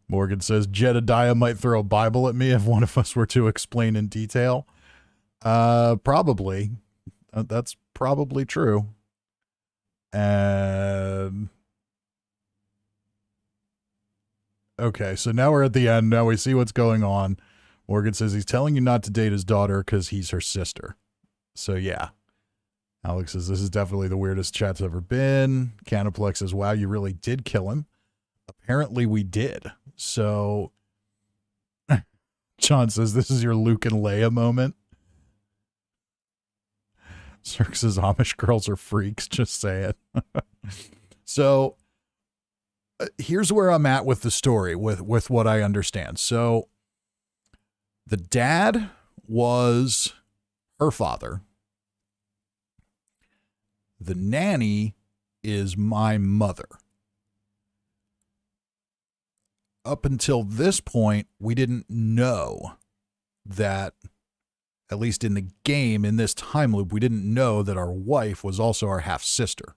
Morgan says, Jedediah might throw a Bible at me if one of us were to explain in detail. Probably. That's probably true. And okay, so now we're at the end. Now we see what's going on. Morgan says he's telling you not to date his daughter because he's her sister. So yeah. Alex says this is definitely the weirdest chat's ever been. Canaplex says, wow, you really did kill him. Apparently we did. So John says this is your Luke and Leia moment. Cirque says Amish girls are freaks. Just say it. So here's where I'm at with the story, with what I understand. So the dad was her father. The nanny is my mother. Up until this point, we didn't know that, at least in the game, in this time loop, we didn't know that our wife was also our half-sister.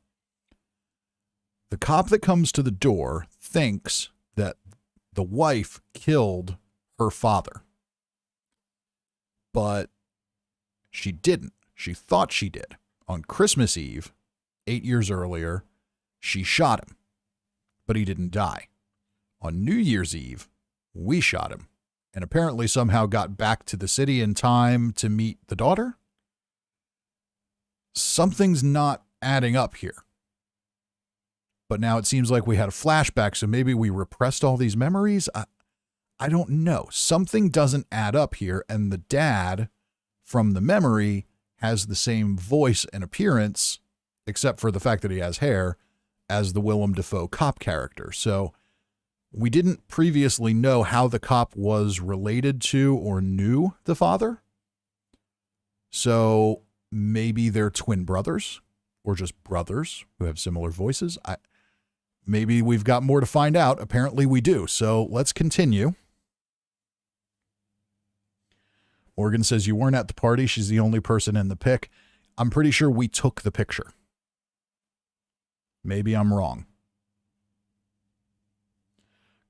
The cop that comes to the door thinks that the wife killed her father. But she didn't. She thought she did. On Christmas Eve, 8 years earlier, she shot him, but he didn't die. On New Year's Eve, we shot him, and apparently somehow got back to the city in time to meet the daughter. Something's not adding up here. But now it seems like we had a flashback, so maybe we repressed all these memories. I don't know. Something doesn't add up here, and the dad from the memory has the same voice and appearance, except for the fact that he has hair, as the Willem Dafoe cop character. So we didn't previously know how the cop was related to or knew the father. So maybe they're twin brothers, or just brothers who have similar voices. Maybe we've got more to find out. Apparently we do. So let's continue. Morgan says, you weren't at the party. She's the only person in the pic. I'm pretty sure we took the picture. Maybe I'm wrong.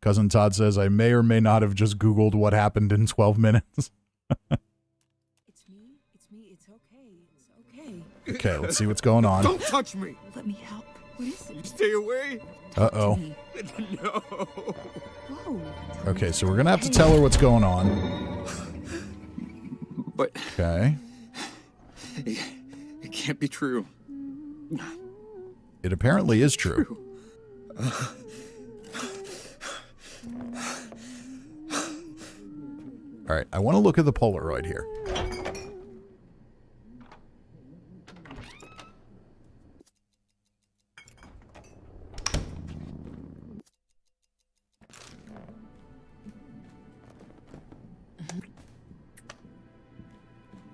Cousin Todd says, I may or may not have just Googled what happened in 12 minutes. It's me. It's okay. It's okay. Okay, let's see what's going on. Don't touch me! Let me help. What is it? You stay away! Uh-oh. No! Whoa. Okay, so we're going to have to tell her what's going on. But Okay. it can't be true. It apparently is true. All right, I want to look at the Polaroid here.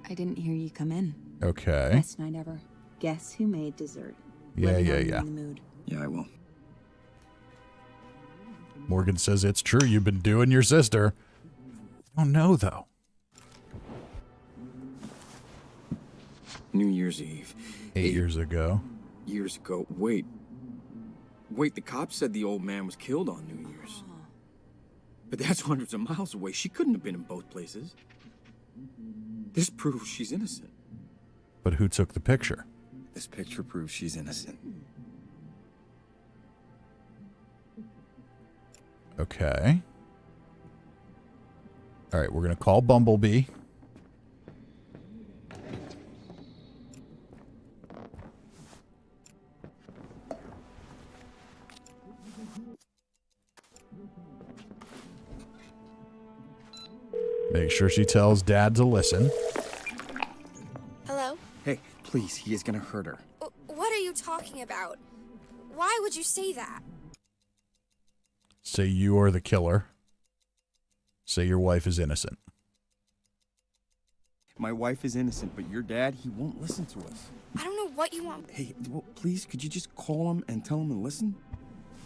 I didn't hear you come in. Okay. Best night ever. Guess who made dessert? Yeah, Let me yeah, know when you're yeah. in the mood. Yeah, I will. Morgan says it's true. You've been doing your sister. I don't know, though. New Year's Eve. 8 years ago. Years ago. Wait, the cops said the old man was killed on New Year's. But that's hundreds of miles away. She couldn't have been in both places. This proves she's innocent. But who took the picture? This picture proves she's innocent. Okay. All right, we're going to call Bumblebee. Make sure she tells Dad to listen. Hello? Hey, please, he is gonna hurt her. What are you talking about? Why would you say that? Say you are the killer. Say your wife is innocent. My wife is innocent, but your dad, he won't listen to us. I don't know what you want. Hey, well, please, could you just call him and tell him to listen?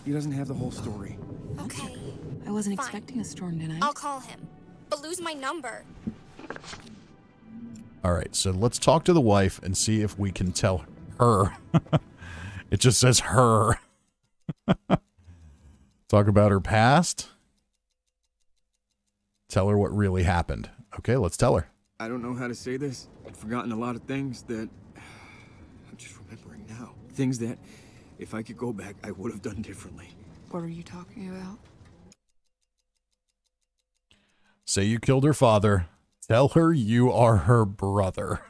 He doesn't have the whole story. Okay. I wasn't Fine. expecting a storm tonight. I'll call him. But lose my number. All right, so let's talk to the wife and see if we can tell her. It just says her. Talk about her past. Tell her what really happened. Okay, let's tell her. I don't know how to say this. I've forgotten a lot of things that I'm just remembering now. Things that, if I could go back, I would have done differently. What are you talking about? Say you killed her father. Tell her you are her brother.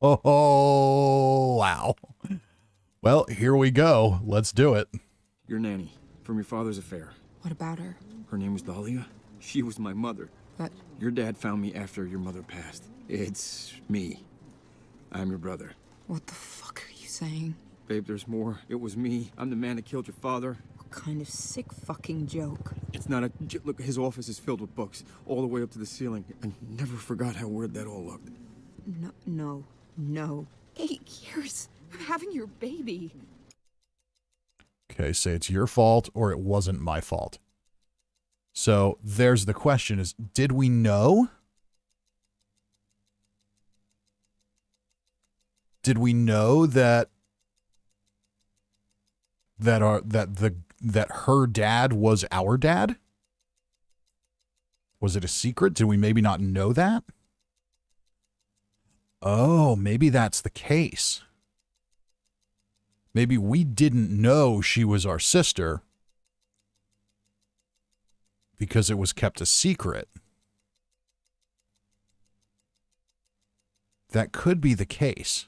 Oh, wow. Well, here we go. Let's do it. Your nanny, from your father's affair. What about her? Her name was Dahlia. She was my mother. But Your dad found me after your mother passed. It's me. I'm your brother. what the fuck are you saying? Babe, there's more. It was me. I'm the man that killed your father. What kind of sick fucking joke? It's not a... Look, his office is filled with books, all the way up to the ceiling. I never forgot how weird that all looked. No. 8 years of having your baby. Okay, say it's your fault or it wasn't my fault. So there's the question is, did we know? Did we know that her dad was our dad? Was it a secret? Did we maybe not know that? Oh, maybe that's the case. Maybe we didn't know she was our sister because it was kept a secret. That could be the case.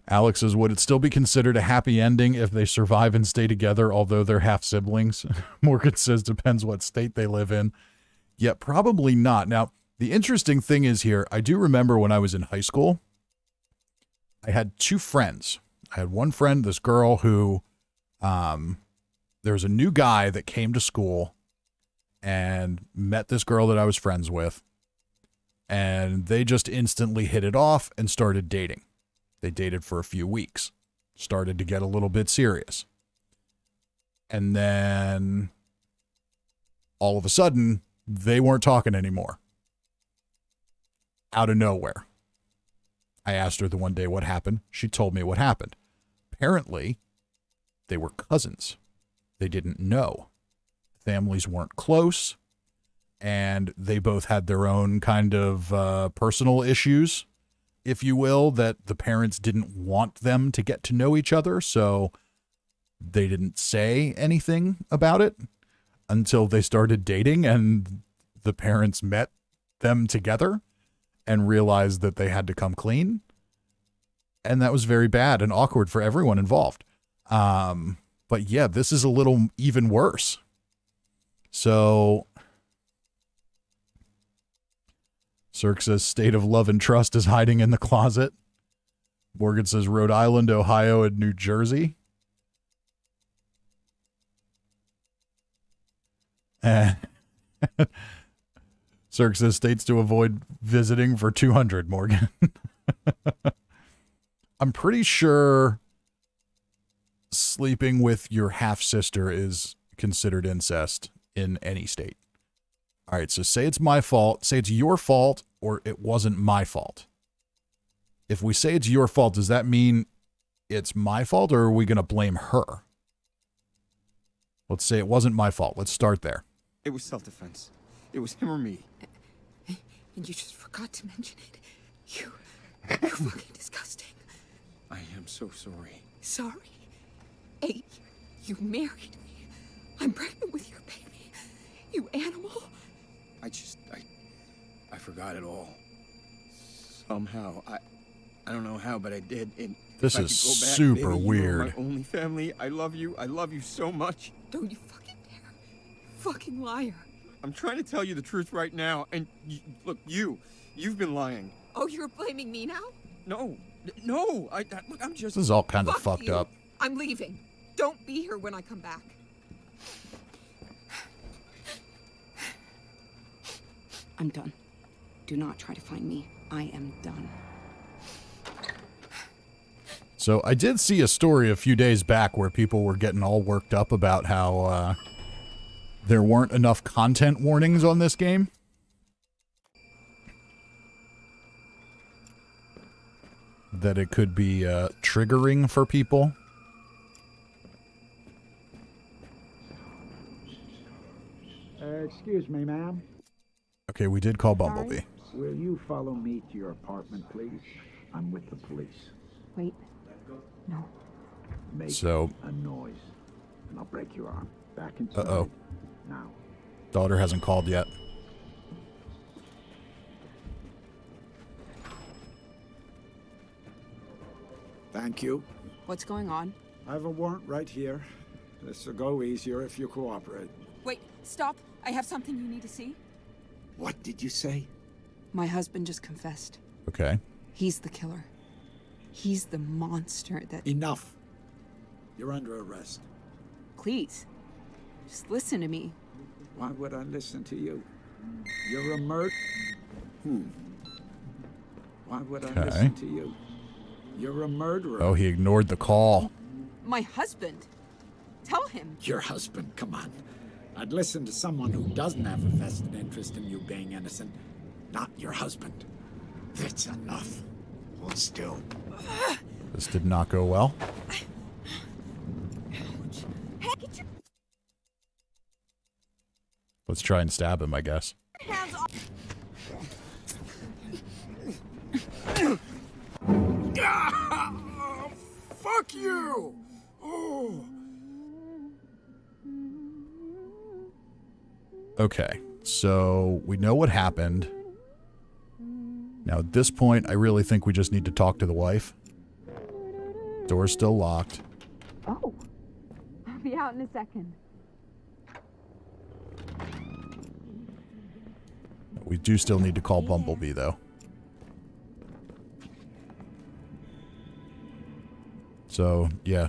Alex says, would it still be considered a happy ending if they survive and stay together, although they're half siblings? Morgan says, depends what state they live in. Yeah, probably not. Now, the interesting thing is here, I do remember when I was in high school, I had two friends. I had one friend, this girl who, there was a new guy that came to school and met this girl that I was friends with, and they just instantly hit it off and started dating. They dated for a few weeks, started to get a little bit serious. And then all of a sudden, they weren't talking anymore. Out of nowhere. I asked her the one day what happened. She told me what happened. Apparently, they were cousins. They didn't know. Families weren't close, and they both had their own kind of personal issues, if you will, that the parents didn't want them to get to know each other, so they didn't say anything about it until they started dating and the parents met them together and realized that they had to come clean. And that was very bad and awkward for everyone involved. But yeah, this is a little even worse. So Cirque says state of love and trust is hiding in the closet. Morgan says Rhode Island, Ohio, and New Jersey. Cirque says states to avoid visiting for 200, Morgan. I'm pretty sure sleeping with your half-sister is considered incest in any state. All right, so say it's my fault, say it's your fault, or it wasn't my fault. If we say it's your fault, does that mean it's my fault, or are we going to blame her? Let's say it wasn't my fault. Let's start there. It was self-defense. It was him or me. And you just forgot to mention it. You're fucking disgusting. I am so sorry. Sorry? Hey, you married me. I'm pregnant with your baby. You animal. I forgot it all. Somehow, I don't know how, but I did. And This if I is could go back, super baby, you were weird. my only family. I love you so much. Don't you fucking dare. Fucking liar. I'm trying to tell you the truth right now, and look, you've been lying. Oh, you're blaming me now? No, look, I'm just. This is all kind of Fuck fucked you. up. I'm leaving. Don't be here when I come back. I'm done. Do not try to find me. I am done. So I did see a story a few days back where people were getting all worked up about how there weren't enough content warnings on this game. That it could be triggering for people. Excuse me, ma'am. Okay, we did call Bumblebee. Will you follow me to your apartment, please? I'm with the police. Wait. No. Make So- a noise, and I'll break your arm. Back inside. Uh-oh. Now. Daughter hasn't called yet. Thank you. What's going on? I have a warrant right here. This'll go easier if you cooperate. Wait, stop. I have something you need to see. What did you say? My husband just confessed. Okay. He's the killer. He's the monster that... Enough. You're under arrest. Please. Just listen to me. Why would I listen to you? You're a murderer. Why would I Okay. listen to you? You're a murderer. Oh, he ignored the call. My husband. Tell him. Your husband, come on. I'd listen to someone who doesn't have a vested interest in you being innocent, not your husband. That's enough. Hold still. This did not go well. Let's try and stab him, I guess. Fuck you! Oh. Okay, so we know what happened. Now, at this point, I really think we just need to talk to the wife. Door's still locked. Oh. I'll be out in a second. We do still need to call Bumblebee, though. So, yeah.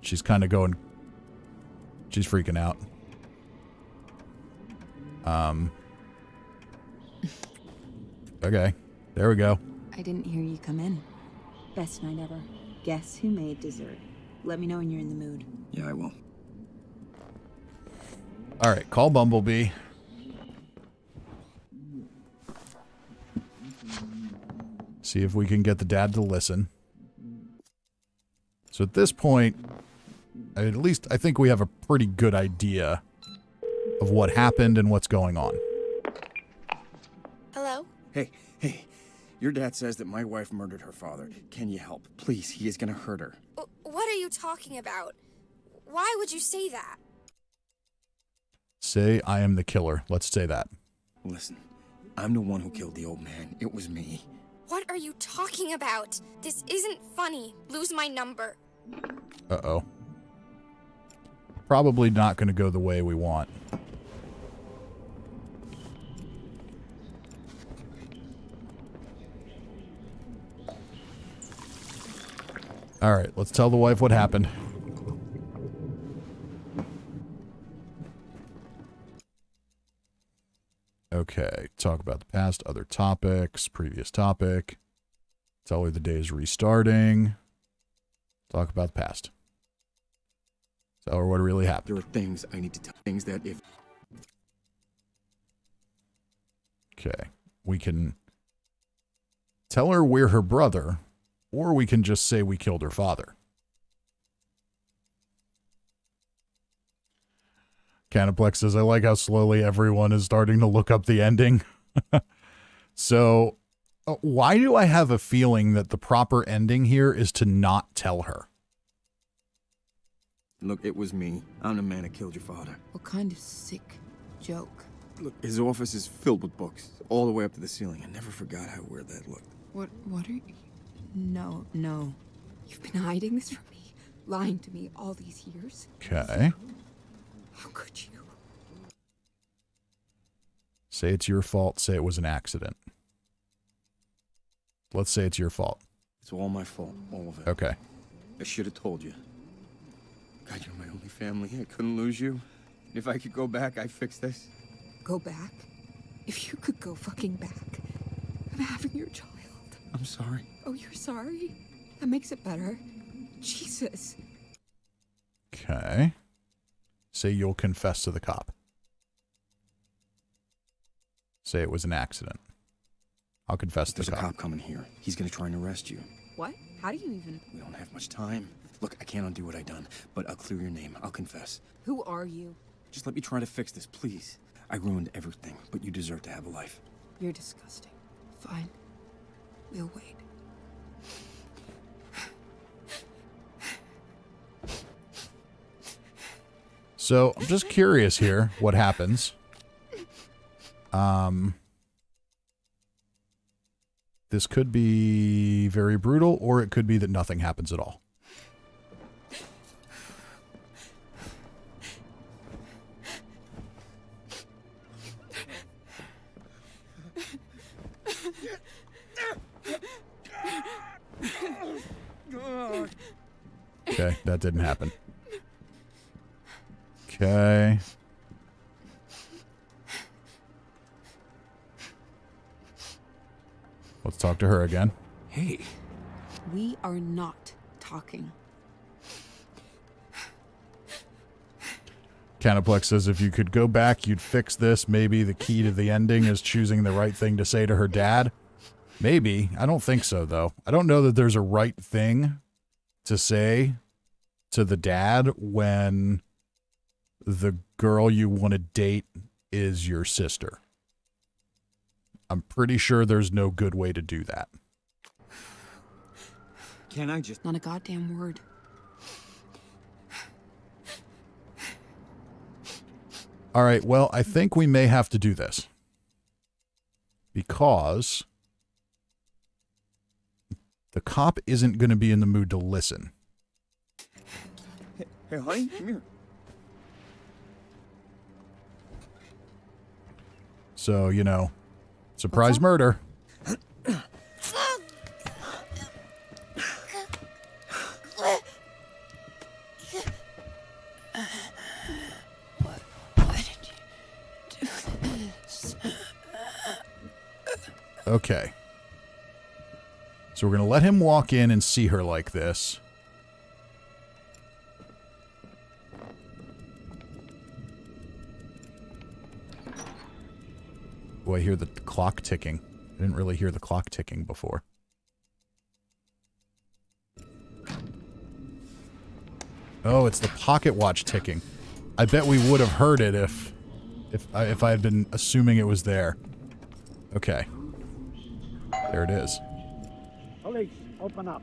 She's kind of going... She's freaking out. Okay. There we go. I didn't hear you come in. Best night ever. Guess who made dessert? Let me know when you're in the mood. Yeah, I will. All right, call Bumblebee. See if we can get the dad to listen. So at this point, at least I think we have a pretty good idea of what happened and what's going on. Hello? Hey, your dad says that my wife murdered her father. Can you help? Please, he is gonna hurt her. What are you talking about? Why would you say that? Say I am the killer. Let's say that. Listen, I'm the one who killed the old man. It was me. What are are you talking about? This isn't funny. Lose my number. Uh-oh. Probably not going to go the way we want. All right, let's tell the wife what happened. Okay, talk about the past, other topics, previous topic. Tell her the day is restarting. Talk about the past. Tell her what really happened. There are things I need to tell. Things that if... Okay, we can tell her we're her brother, or we can just say we killed her father. Canaplex says, I like how slowly everyone is starting to look up the ending. So, why do I have a feeling that the proper ending here is to not tell her? Look, it was me. I'm the man that killed your father. What kind of sick joke? Look, his office is filled with books, all the way up to the ceiling. I never forgot how weird that looked. What are you... No. You've been hiding this from me, lying to me all these years. Okay. How could you? Say it's your fault. Say it was an accident. Let's say it's your fault. It's all my fault, all of it. Okay. I should have told you. God, you're my only family. I couldn't lose you. If I could go back, I'd fix this. Go back? If you could go fucking back, I'm having your child. I'm sorry. Oh, you're sorry? That makes it better. Jesus. Okay. Say you'll confess to the cop. Say it was an accident. I'll confess to There's the a cop. cop coming here. He's gonna try and arrest you. What? How do you even... We don't have much time. Look, I can't undo what I done, but I'll clear your name. I'll confess. Who are you? Just let me try to fix this, please. I ruined everything, but you deserve to have a life. You're disgusting. Fine. We'll wait. So, I'm just curious here what happens. This could be very brutal, or it could be that nothing happens at all. Okay, that didn't happen. Okay. Let's talk to her again. Hey. We are not talking. Canaplex says if you could go back, you'd fix this. Maybe the key to the ending is choosing the right thing to say to her dad. Maybe. I don't think so, though. I don't know that there's a right thing to say to the dad when the girl you want to date is your sister. I'm pretty sure there's no good way to do that. Can I just... Not a goddamn word. All right, well, I think we may have to do this. Because the cop isn't going to be in the mood to listen. Hey, honey, come here. So, you know, surprise murder. Okay. So we're going to let him walk in and see her like this. Oh, I hear the clock ticking. I didn't really hear the clock ticking before. Oh, it's the pocket watch ticking. I bet we would have heard it if I had been assuming it was there. Okay. There it is. Police, open up.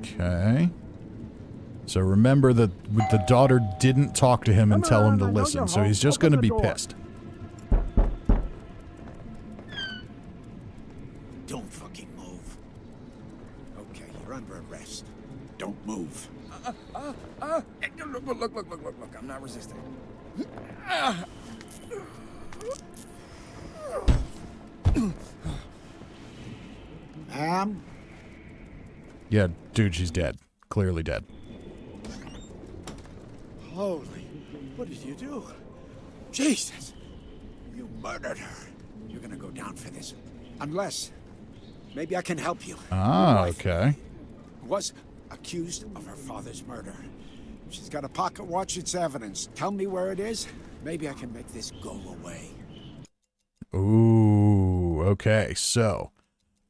Okay. So remember that the daughter didn't talk to him and tell him to listen, so he's just going to be pissed. Don't fucking move. Okay, you're under arrest. Don't move. Look, I'm not resisting. Yeah, dude, she's dead. Clearly dead. Holy, what did you do? Jesus! You murdered her. You're gonna go down for this. Unless, maybe I can help you. Ah, okay. Was accused of her father's murder. She's got a pocket watch, it's evidence. Tell me where it is. Maybe I can make this go away. Ooh, okay. So,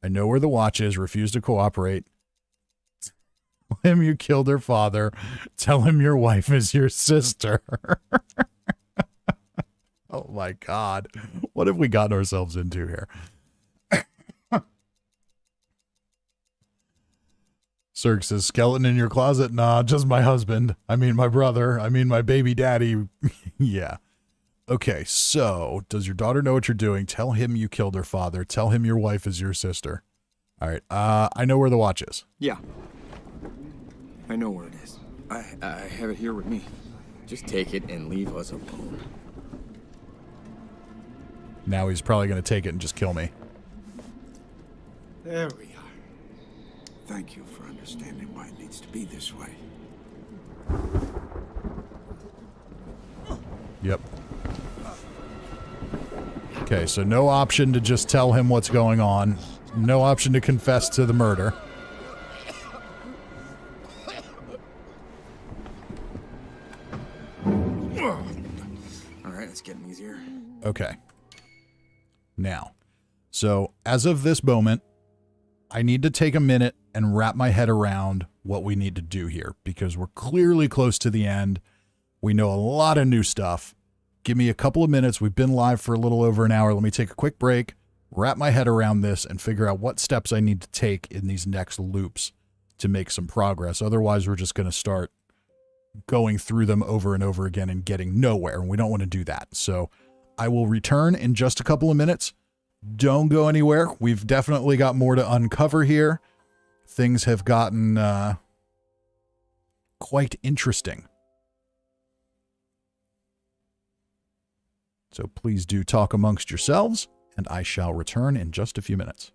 I know where the watch is. Refuse to cooperate. Tell him you killed her father. Tell him your wife is your sister. Oh my God. What have we gotten ourselves into here? Cirque says, skeleton in your closet? Nah, just my husband. I mean, my brother. I mean, my baby daddy. Yeah. Okay, so does your daughter know what you're doing? Tell him you killed her father. Tell him your wife is your sister. All right. I know where the watch is. Yeah. I know where it is. I have it here with me. Just take it and leave us alone. Now he's probably going to take it and just kill me. There we are. Thank you for understanding why it needs to be this way. Yep. Okay, so no option to just tell him what's going on. No option to confess to the murder. All right, it's getting easier. Okay. Now, so as of this moment, I need to take a minute and wrap my head around what we need to do here because we're clearly close to the end. We know a lot of new stuff. Give me a couple of minutes. We've been live for a little over an hour. Let me take a quick break, wrap my head around this, and figure out what steps I need to take in these next loops to make some progress. Otherwise, we're just going to start going through them over and over again and getting nowhere, and we don't want to do that. So I will return in just a couple of minutes. Don't go anywhere. We've definitely got more to uncover here. Things have gotten quite interesting. So please do talk amongst yourselves, and I shall return in just a few minutes.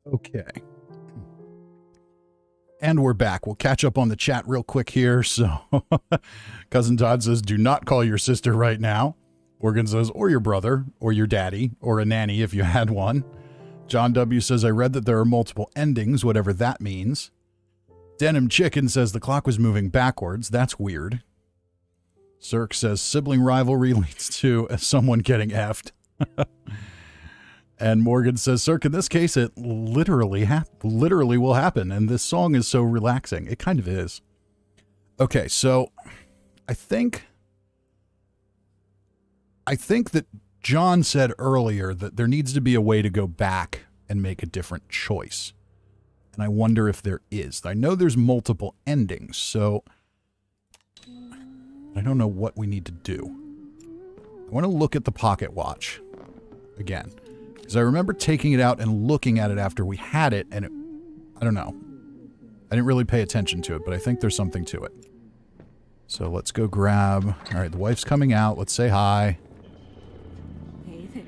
Okay. And we're back. We'll catch up on the chat real quick here. So, Cousin Todd says, do not call your sister right now. Morgan says, or your brother, or your daddy, or a nanny if you had one. John W. says, I read that there are multiple endings, whatever that means. Denim Chicken says, the clock was moving backwards. That's weird. Cirque says, sibling rivalry leads to someone getting effed. And Morgan says, Cirque, in this case, it literally will happen. And this song is so relaxing. It kind of is. Okay, so I think that John said earlier that there needs to be a way to go back and make a different choice. And I wonder if there is. I know there's multiple endings, so I don't know what we need to do. I want to look at the pocket watch again. Because I remember taking it out and looking at it after we had it, and I don't know. I didn't really pay attention to it, but I think there's something to it. So let's go grab... All right, the wife's coming out. Let's say hi. Hey there.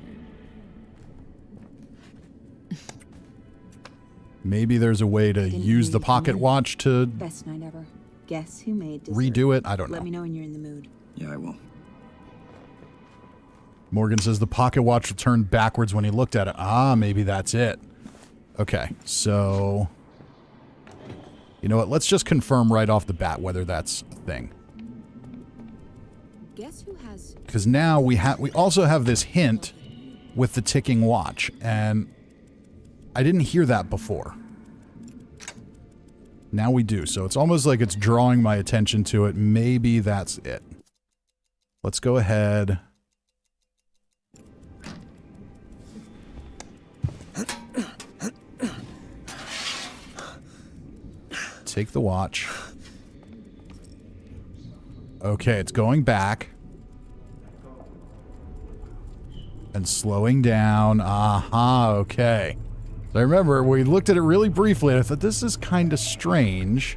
Maybe there's a way to use the pocket watch to Best night ever. Guess who made dessert? redo it? I don't know. Let me know when you're in the mood. Yeah, I will. Morgan says the pocket watch will turn backwards when he looked at it. Ah, maybe that's it. Okay, so... You know what? Let's just confirm right off the bat whether that's a thing. Guess who has... Because now we also have this hint with the ticking watch, and I didn't hear that before. Now we do, so it's almost like it's drawing my attention to it. Maybe that's it. Let's go ahead... Take the watch. Okay, it's going back. And slowing down. Aha, okay. So I remember we looked at it really briefly and I thought this is kind of strange.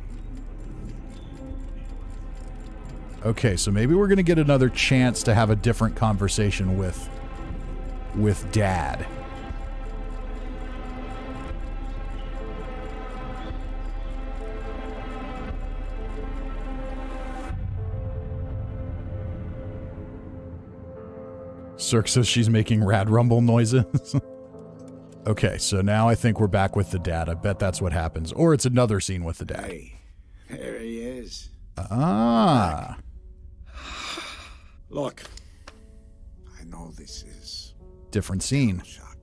Okay, so maybe we're going to get another chance to have a different conversation with Dad. Cirque says she's making rad rumble noises. Okay, so now I think we're back with the dad. I bet that's what happens. Or it's another scene with the dad. Hey, there he is. Ah. Look, I know this is Different scene. a shock,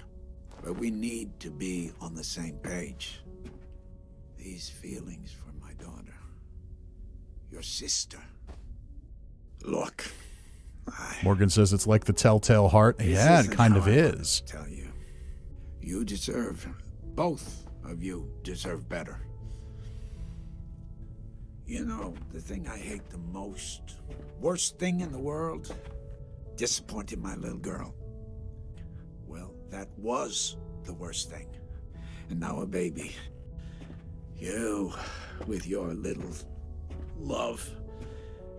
but we need to be on the same page. These feelings for my daughter, your sister. Look, Morgan says it's like the telltale heart. this Yeah, it isn't kind how of I wanted is. to tell you, you deserve, both of you deserve better. You know, the thing I hate the most, worst thing in the world, disappointing my little girl. Well, That was the worst thing. And now a baby. You, with your little love.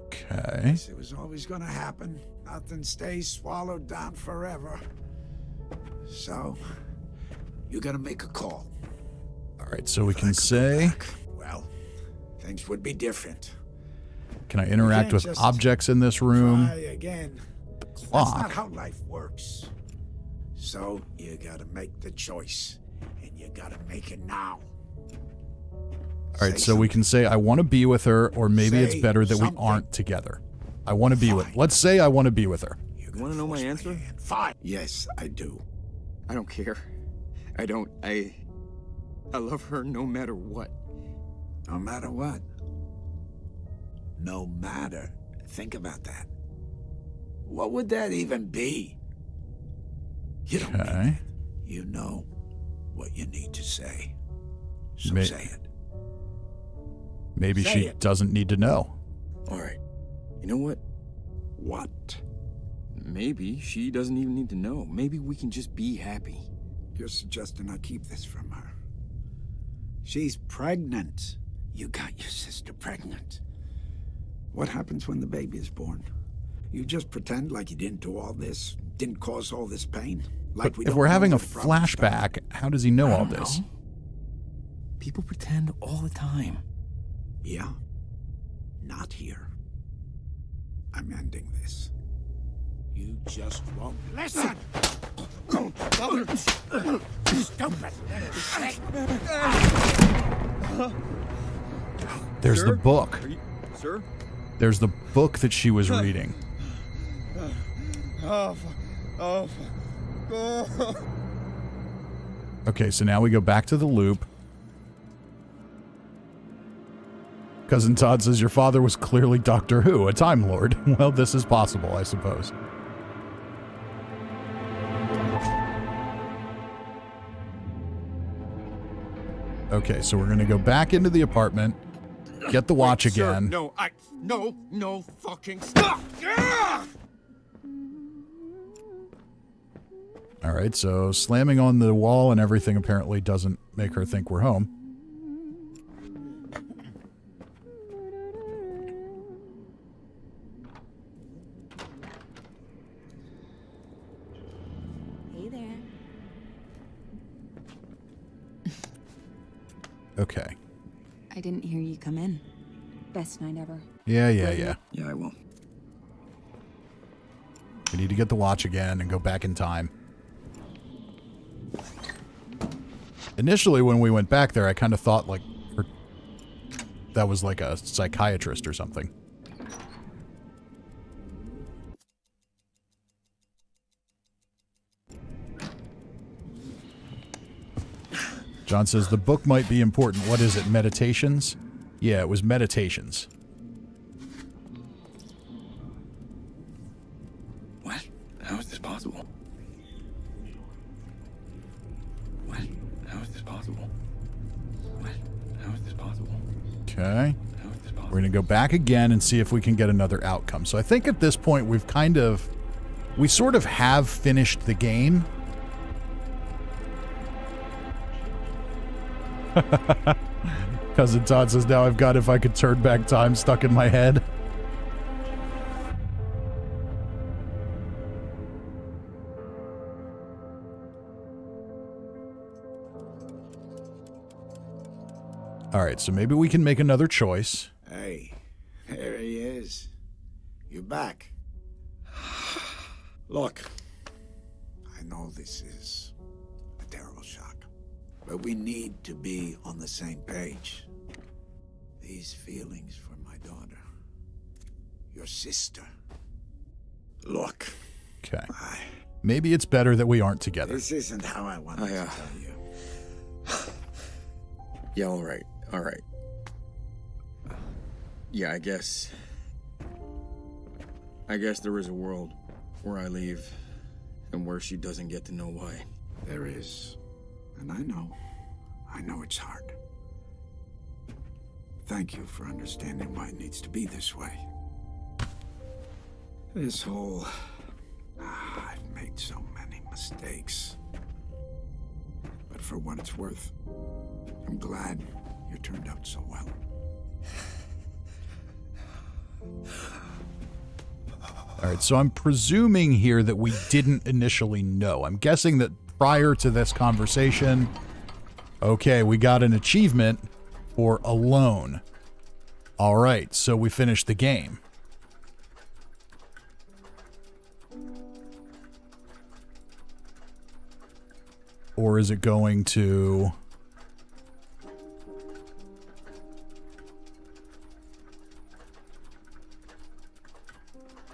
Okay. It was always gonna happen. Nothing stays swallowed down forever. So, you gotta make a call. All right, so we If I can could go say, back, well, things would be different. can I interact can't with just objects in this room? Try again. That's Clock. not how life works. So, you gotta make the choice. And you gotta make it now. All right, Say so we can say I want to be with her, or maybe it's Say better that we something. aren't together. I want to be with. Fine. Let's say I want to be with her. You wanna know my answer? Fine. Yes, I do. I don't care. I don't. I love her no matter what. No matter what. No matter. Think about that. What would that even be? You don't mean Okay. it. You know what you need to say. So May- say it. Maybe Say she it. doesn't need to know. All right. You know what? What? Maybe she doesn't even need to know. Maybe we can just be happy. You're suggesting I keep this from her. She's pregnant. You got your sister pregnant. What happens when the baby is born? You just pretend like you didn't do all this, didn't cause all this pain? Like But we if don't we're know having a where the problem started? flashback, how does he know I all don't this? know. People pretend all the time. Yeah. Not here. I'm ending this. You just won't listen! Stupid! There's the book. Are you, sir? There's the book that she was reading. Okay, so now we go back to the loop. Cousin Todd says your father was clearly Doctor Who, a Time Lord. Well, this is possible, I suppose. Okay, so we're going to go back into the apartment, get the watch Wait, sir, again. no fucking stop! All right, so slamming on the wall and everything apparently doesn't make her think we're home. Hey there. Okay. I didn't hear you come in. Best night ever. Yeah. Yeah, I will. We need to get the watch again and go back in time. Initially, when we went back there, I kind of thought like that was like a psychiatrist or something. John says the book might be important. What is it? Meditations? Yeah, it was Meditations. What? How is this possible? What? How is this possible? What? How is this possible? Okay. How is this possible? We're going to go back again and see if we can get another outcome. So I think at this point we sort of have finished the game. Cousin Todd says now I've got if I could turn back time stuck in my head. All right, so maybe we can make another choice. Hey, there he is. You're back. Look, I know this is a terrible shock, but we need to be on the same page. These feelings for my daughter, your sister. Look, Okay. Maybe it's better that we aren't together. this isn't how I wanted to tell you. Yeah, all right. Yeah, I guess there is a world where I leave and where she doesn't get to know why. There is, and I know it's hard. Thank you for understanding why it needs to be this way. This whole... I've made so many mistakes. for what it's worth. I'm glad you turned out so well. All right, so I'm presuming here that we didn't initially know. I'm guessing that prior to this conversation, okay, we got an achievement for alone. All right, so we finished the game. Or is it going to...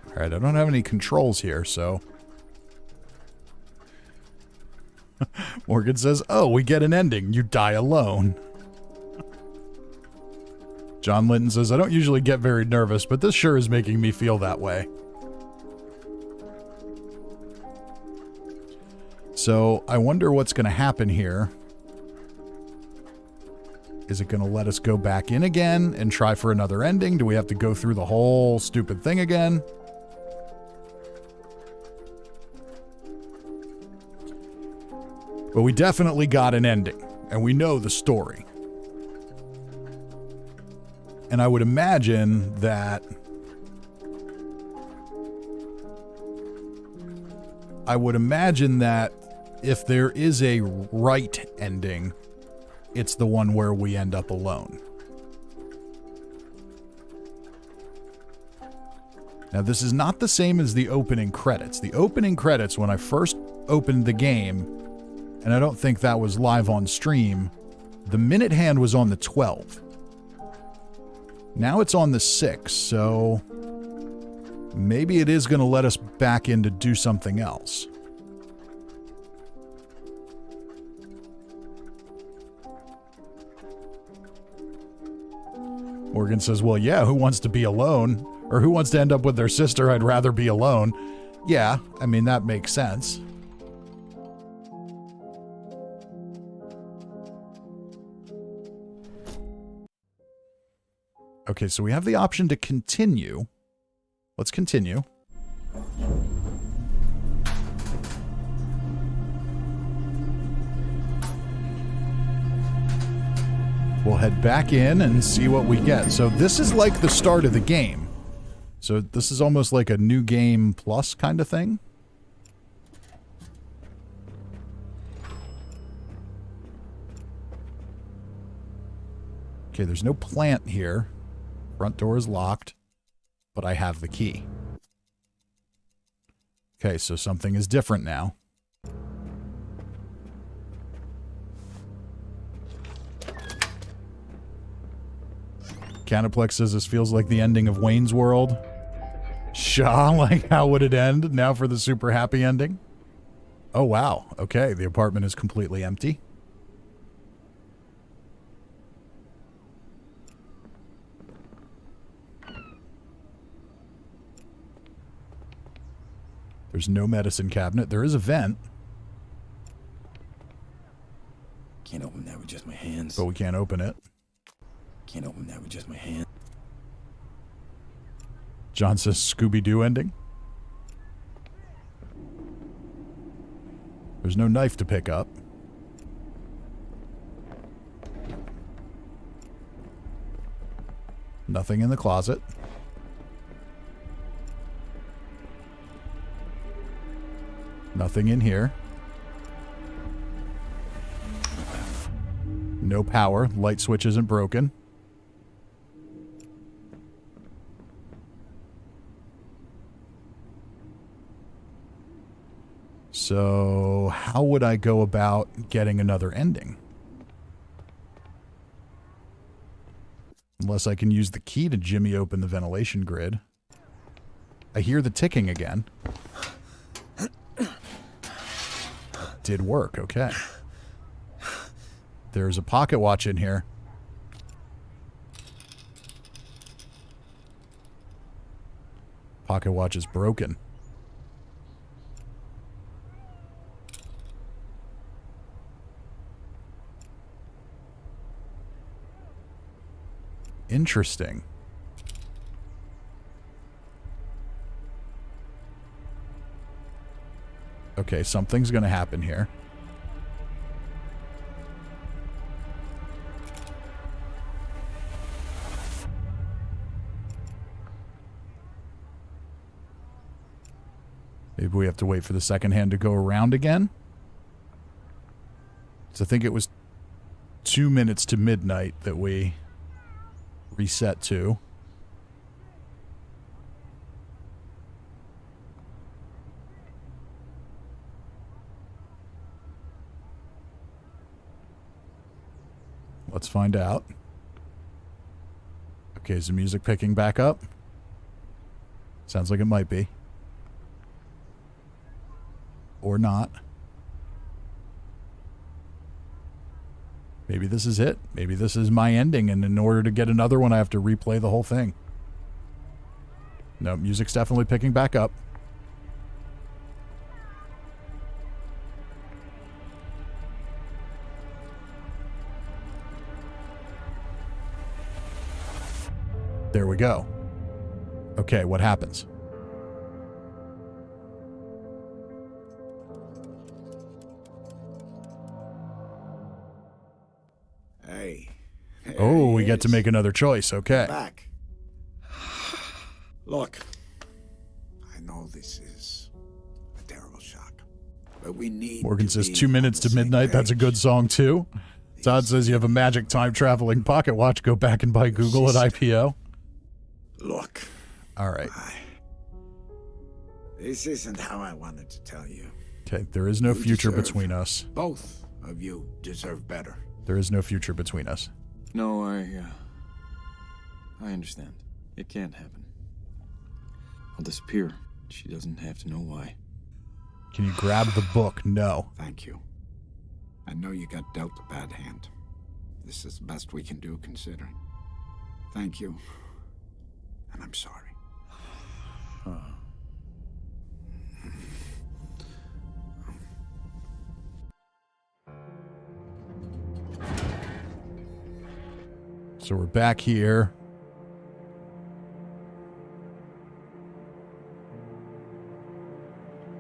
All right, I don't have any controls here, so... Morgan says, oh, we get an ending. You die alone. John Linton says, I don't usually get very nervous, but this sure is making me feel that way. So, I wonder what's going to happen here. Is it going to let us go back in again and try for another ending? Do we have to go through the whole stupid thing again? But we definitely got an ending, and we know the story. And I would imagine that... if there is a right ending, it's the one where we end up alone. Now, this is not the same as the opening credits. The opening credits, when I first opened the game... and I don't think that was live on stream, the minute hand was on the 12. Now it's on the 6, so maybe it is going to let us back in to do something else. Morgan says, well, yeah, who wants to be alone? Or who wants to end up with their sister? I'd rather be alone. Yeah, I mean, that makes sense. Okay, so we have the option to continue. Let's continue. We'll head back in and see what we get. So this is like the start of the game. So this is almost like a new game plus kind of thing. Okay, there's no plant here. Front door is locked, but I have the key. Okay, so something is different now. Canaplex says this feels like the ending of Wayne's World. Shaw, like how would it end? Now for the super happy ending. Oh, wow. Okay, the apartment is completely empty. There's no medicine cabinet. There is a vent. Can't open that with just my hands. But we can't open it. Can't open that with just my hands. John says Scooby-Doo ending. There's no knife to pick up. Nothing in the closet. Nothing in here. No power. Light switch isn't broken. So, how would I go about getting another ending? Unless I can use the key to jimmy open the ventilation grid. I hear the ticking again. Did work, okay. There's a pocket watch in here. Pocket watch is broken. Interesting. Okay, something's going to happen here. Maybe we have to wait for the second hand to go around again. So I think it was 2 minutes to midnight that we reset to. Let's find out. Okay, is the music picking back up? Sounds like it might be. Or not. Maybe this is it. Maybe this is my ending, and in order to get another one, I have to replay the whole thing. No, music's definitely picking back up. There we go. Okay, what happens? Hey. Oh, we get to make another choice. Okay. Back. Look, I know this is a terrible shock, but we need. Morgan to says be 2 minutes on the to midnight. same That's a good page. song, too. Todd says you have a magic time traveling pocket watch. Go back and buy Google at IPO. Look. All right. This isn't how I wanted to tell you. Okay, there is no You future deserve- between us. Both of you deserve better. There is no future between us. No, I understand. It can't happen. I'll disappear. She doesn't have to know why. Can you grab the book? No. Thank you. I know you got dealt a bad hand. This is the best we can do, considering. Thank you. And I'm sorry. So we're back here.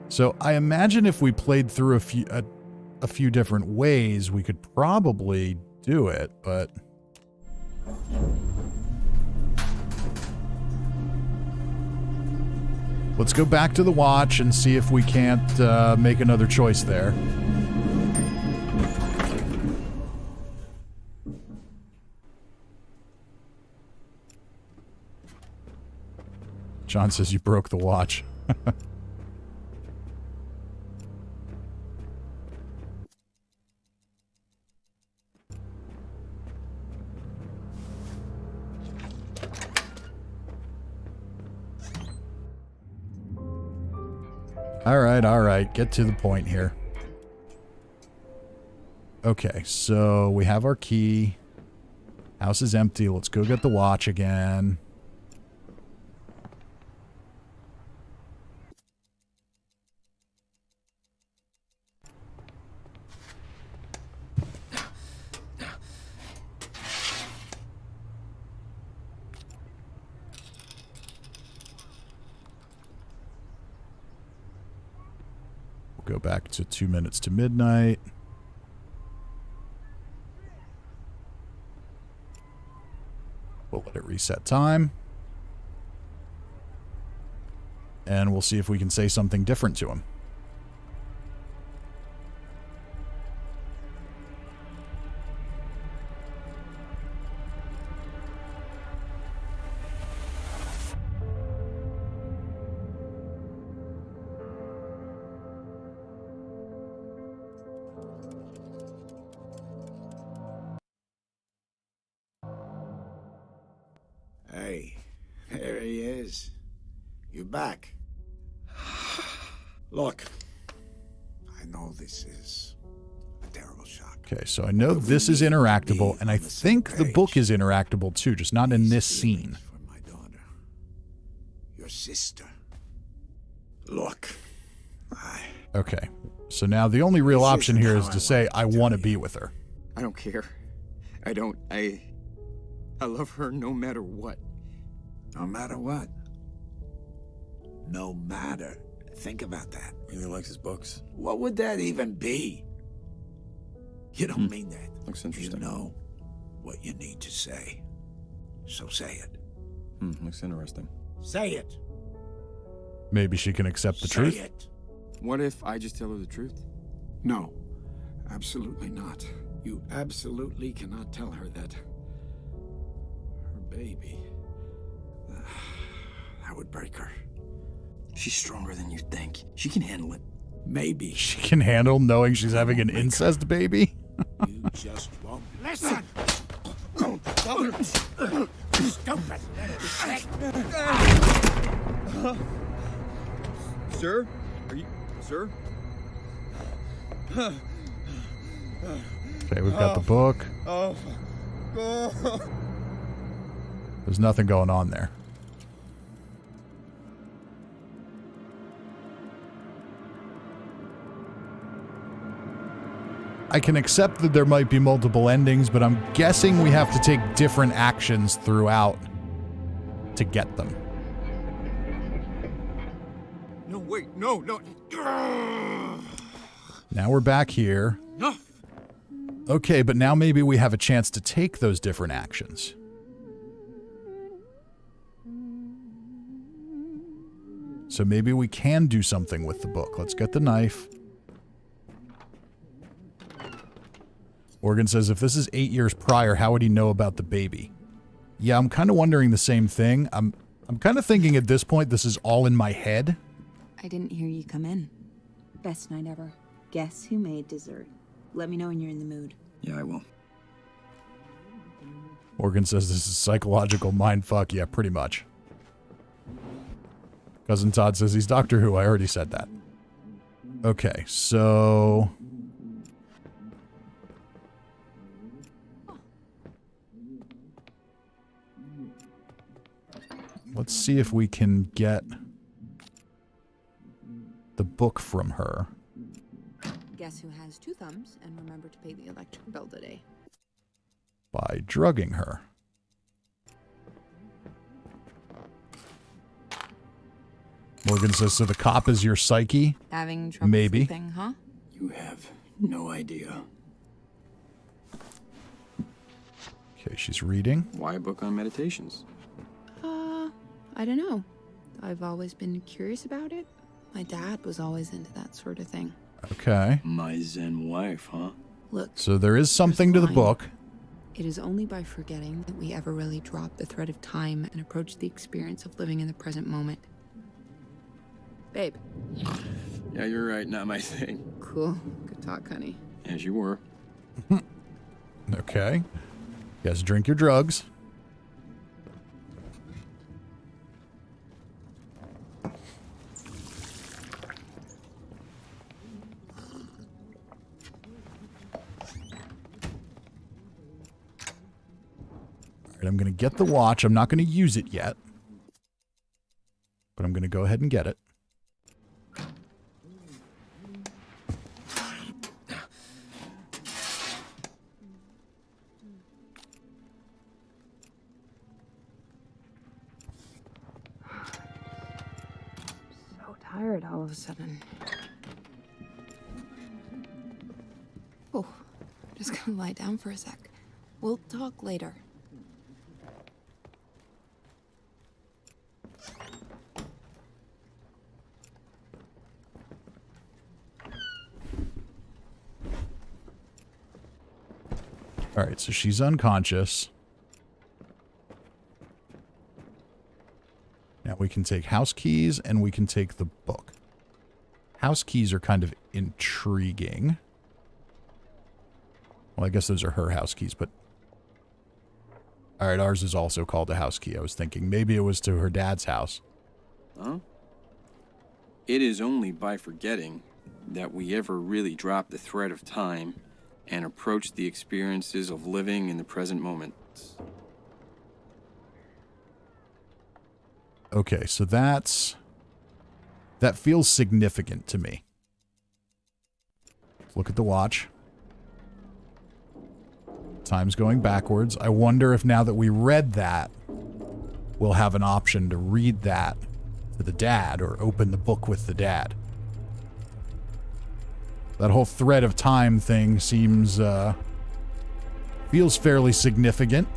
So I imagine if we played through a few different ways, we could probably do it, but let's go back to the watch and see if we can't make another choice there. John says you broke the watch. All right. Get to the point here. Okay, so we have our key. House is empty. Let's go get the watch again. Go back to 2 minutes to midnight. We'll let it reset time. And we'll see if we can say something different to him. Hey, there he is. You back? Look, I know this is a terrible shock. Okay, so I know this is interactable, and I think the book is interactable too, just not in this scene. For my daughter, your sister. Look, Okay, so now the only real This option isn't here how is I to say, wanted to I tell want to you. be with her. I don't care. I love her no matter what. no matter what. No matter. Think about that. Really likes his books. What would that even be? You don't mean that. Looks You interesting. know what you need to say. So say it. Looks interesting. Say it. Maybe she can accept the Say truth. it. What if I just tell her the truth? No, absolutely not. You absolutely cannot tell her that. Her baby. That would break her. She's stronger than you think. She can handle it. Maybe. She can handle knowing she's having an incest baby? You just won't listen! Stupid! Sir? Are you... Sir? Okay, we've got the book. There's nothing going on there. I can accept that there might be multiple endings, but I'm guessing we have to take different actions throughout to get them. No, wait, no. Now we're back here. No. Okay, but now maybe we have a chance to take those different actions. So maybe we can do something with the book. Let's get the knife. Morgan says, if this is 8 years prior, how would he know about the baby? Yeah, I'm kind of wondering the same thing. I'm kind of thinking at this point this is all in my head. I didn't hear you come in. Best night ever. Guess who made dessert? Let me know when you're in the mood. Yeah, I will. Morgan says this is psychological mindfuck. Yeah, pretty much. Cousin Todd says he's Doctor Who. I already said that. Okay, so... let's see if we can get the book from her. Guess who has 2 thumbs and remember to pay the electric bill today? By drugging her. Morgan says, so the cop is your psyche? Having trouble Maybe. sleeping, huh? You have no idea. Okay, she's reading. Why a book on meditations? I don't know. I've always been curious about it. My dad was always into that sort of thing. Okay. My Zen wife, huh? Look, So there is something to the line. book. it is only by forgetting that we ever really drop the thread of time and approach the experience of living in the present moment. Babe. Yeah, you're right. Not my thing. Cool. Good talk, honey. As you were. Okay. Yes, drink your drugs. I'm going to get the watch. I'm not going to use it yet. But I'm going to go ahead and get it. So tired all of a sudden. Oh, just gonna lie down for a sec. We'll talk later. All right, so she's unconscious. Now we can take house keys and we can take the book. House keys are kind of intriguing. Well, I guess those are her house keys, but... all right, ours is also called a house key. I was thinking maybe it was to her dad's house. Huh? It is only by forgetting that we ever really drop the thread of time and approach the experiences of living in the present moment. Okay, so that feels significant to me. Look at the watch. Time's going backwards. I wonder if now that we read that, we'll have an option to read that to the dad or open the book with the dad. That whole thread of time thing seems, feels fairly significant.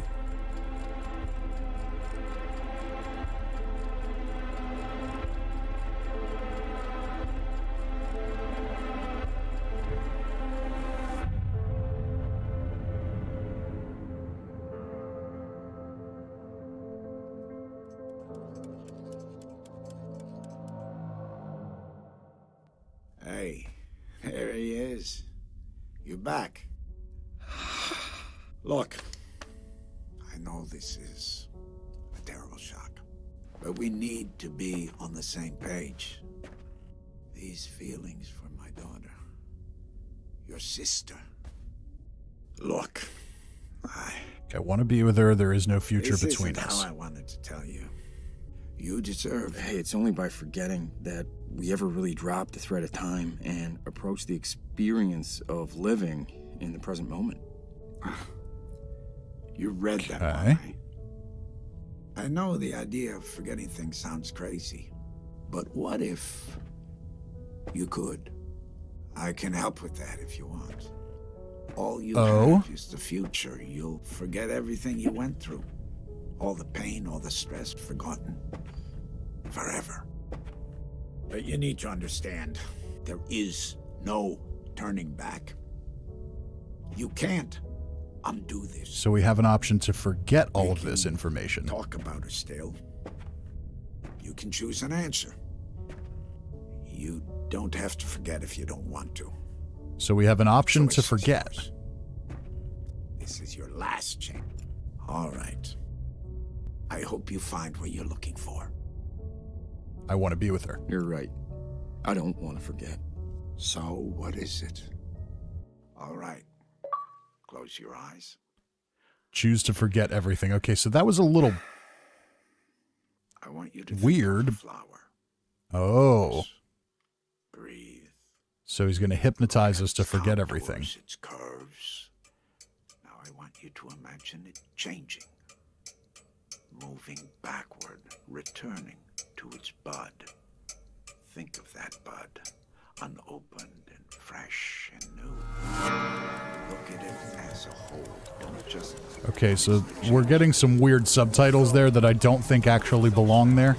There he is. You're back. Look, I know this is a terrible shock, but we need to be on the same page. These feelings for my daughter, your sister. Look, I want to be with her. There is no future this between isn't us. how I wanted to tell you. You deserve. hey, it's only by forgetting that we ever really dropped the thread of time and approached the experience of living in the present moment. You read that one, Okay. right? I know the idea of forgetting things sounds crazy, but what if you could? I can help with that if you want. All you have is the future. You'll forget everything you went through. All the pain, all the stress, forgotten. Forever. But you need to understand, there is no turning back. You can't undo this. So we have an option to forget all We of this can information. Talk about her still. You can choose an answer. You don't have to forget if you don't want to. So we have an option Choice to is forget. yours. This is your last chance. All right. I hope you find what you're looking for. I want to be with her. You're right. I don't want to forget. So, what is it? All right. Close your eyes. Choose to forget everything. Okay, so that was a little I want you to think weird. of a flower. Oh. Breathe. So he's going to hypnotize us to forget Contours, everything. Its curves. Now I want you to imagine it changing. Moving backward, returning to its bud. Think of that bud, unopened and fresh and new. Look at it as a whole. Don't just... Okay, so we're getting some weird subtitles there that I don't think actually belong there.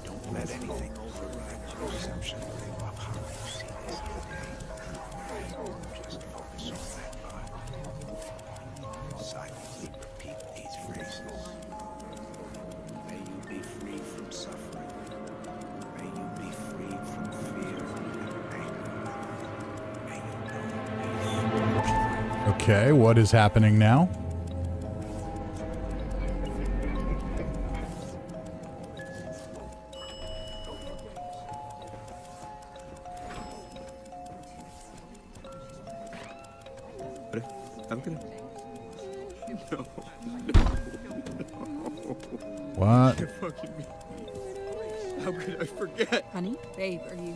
Don't let anything override your perception of how you see this today. Just focus on that bud. Silently repeat these phrases. May you be free from suffering. May you be free from fear and anger. May you know peace. Okay, what is happening now? No. What? Fucking me. How could I forget? Honey? Babe, are you...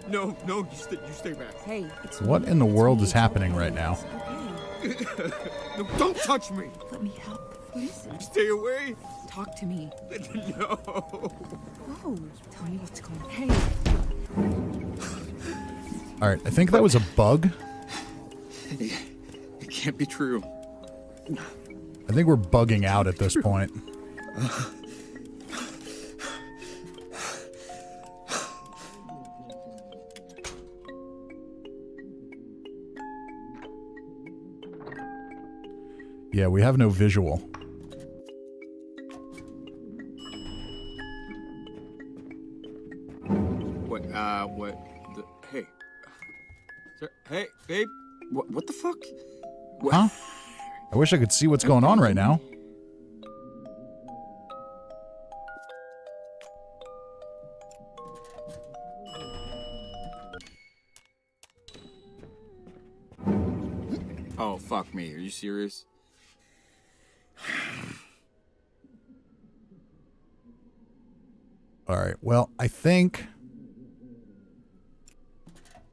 No, you stay back. Hey, it's What me. in the It's world me. is happening right now? Okay. No, don't touch me. Let me help. What is it? Stay away. Talk to me. No. Whoa. Tell me what's going on. Hey. All right, I think that was a bug. It can't be true. I think we're bugging out at this point. Yeah, we have no visual. What? Hey. Hey, babe. What the fuck? What? Huh? I wish I could see what's going on right now. Oh, fuck me. Are you serious? All right, well, I think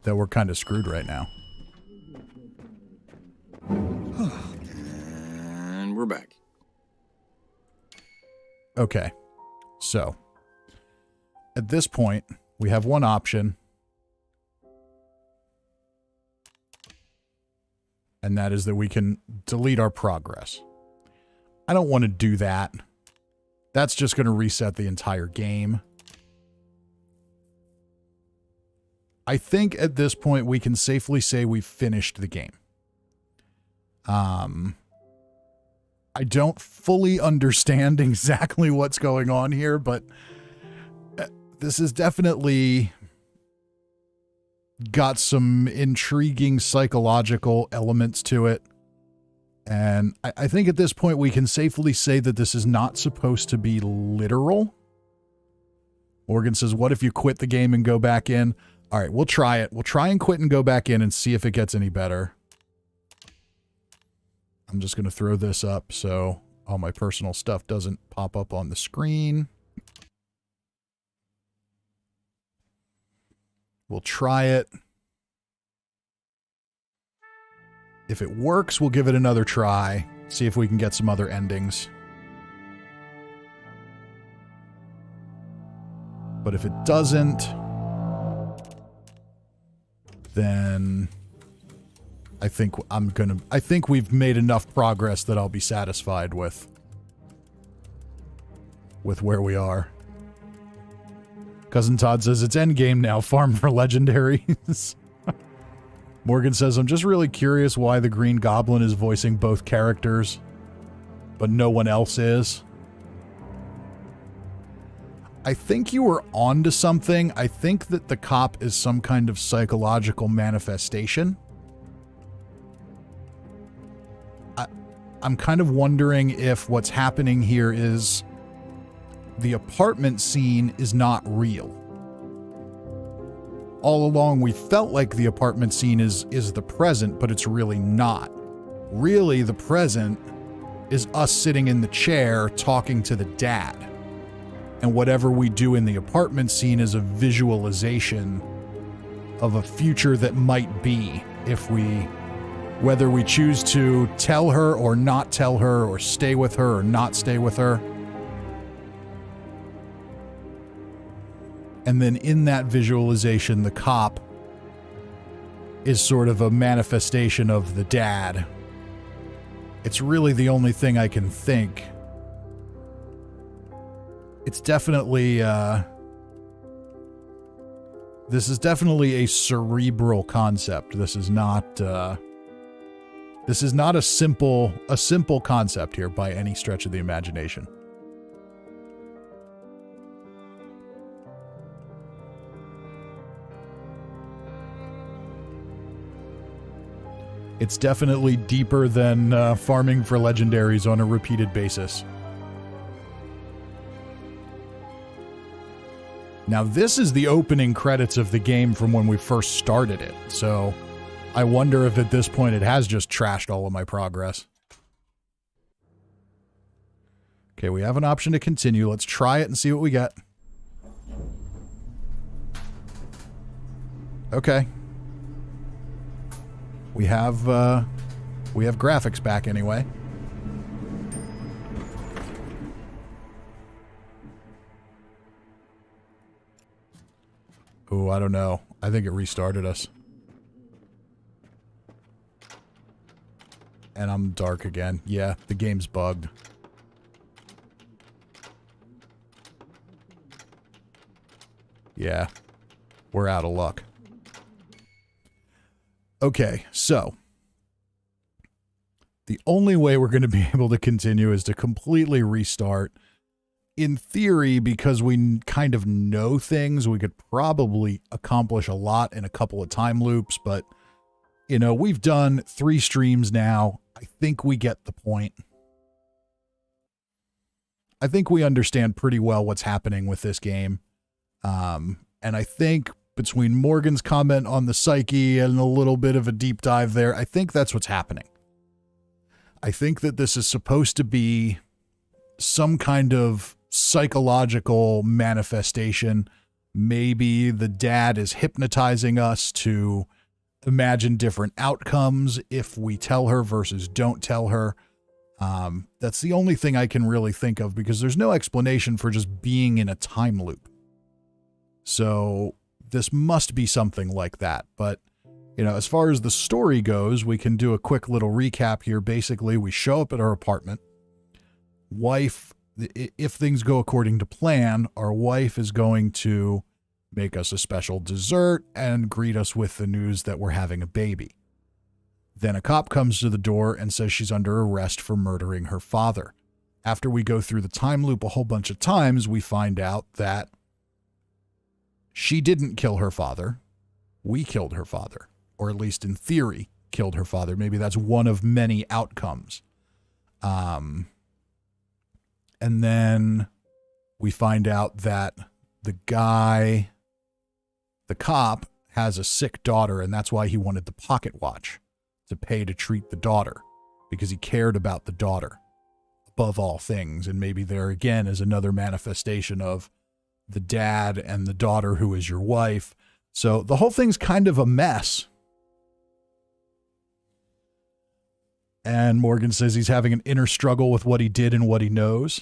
that we're kind of screwed right now. And we're back. Okay, so at this point, we have one option, and that is that we can delete our progress. I don't want to do that. That's just going to reset the entire game. I think at this point we can safely say we've finished the game. I don't fully understand exactly what's going on here, but this is definitely got some intriguing psychological elements to it. And I think at this point we can safely say that this is not supposed to be literal. Morgan says, what if you quit the game and go back in? All right, we'll try it. We'll try and quit and go back in and see if it gets any better. I'm just going to throw this up so all my personal stuff doesn't pop up on the screen. We'll try it. If it works, we'll give it another try. See if we can get some other endings. But if it doesn't, then I think we've made enough progress that I'll be satisfied with where we are. Cousin Todd says it's endgame now, farm for legendaries. Morgan says, I'm just really curious why the Green Goblin is voicing both characters, but no one else is. I think you were onto something. I think that the cop is some kind of psychological manifestation. I'm kind of wondering if what's happening here is the apartment scene is not real. All along, we felt like the apartment scene is the present, but it's really not. Really, the present is us sitting in the chair talking to the dad. And whatever we do in the apartment scene is a visualization of a future that might be whether we choose to tell her or not tell her, or stay with her or not stay with her. And then in that visualization, the cop is sort of a manifestation of the dad. It's really the only thing I can think. It's definitely, this is definitely a cerebral concept. This is not a simple concept here by any stretch of the imagination. It's definitely deeper than farming for legendaries on a repeated basis. Now, this is the opening credits of the game from when we first started it, so I wonder if at this point it has just trashed all of my progress. Okay, we have an option to continue. Let's try it and see what we get. Okay. We have graphics back anyway. Oh, I don't know. I think it restarted us. And I'm dark again. Yeah, the game's bugged. Yeah, we're out of luck. Okay, so the only way we're going to be able to continue is to completely restart. In theory, because we kind of know things, we could probably accomplish a lot in a couple of time loops, but, you know, we've done 3 streams now. I think we get the point. I think we understand pretty well what's happening with this game. And I think between Morgan's comment on the psyche and a little bit of a deep dive there, I think that's what's happening. I think that this is supposed to be some kind of psychological manifestation. Maybe the dad is hypnotizing us to imagine different outcomes if we tell her versus don't tell her. That's the only thing I can really think of, because there's no explanation for just being in a time loop. So this must be something like that. But, you know, as far as the story goes, we can do a quick little recap here. Basically, we show up at our apartment. Wife, if things go according to plan, our wife is going to make us a special dessert and greet us with the news that we're having a baby. Then a cop comes to the door and says she's under arrest for murdering her father. After we go through the time loop a whole bunch of times, we find out that she didn't kill her father. we killed her father, or at least in theory killed her father. Maybe that's one of many outcomes. And then we find out that the cop has a sick daughter, and that's why he wanted the pocket watch, to pay to treat the daughter, because he cared about the daughter above all things. And maybe there again is another manifestation of the dad and the daughter who is your wife. So the whole thing's kind of a mess. And Morgan says he's having an inner struggle with what he did and what he knows.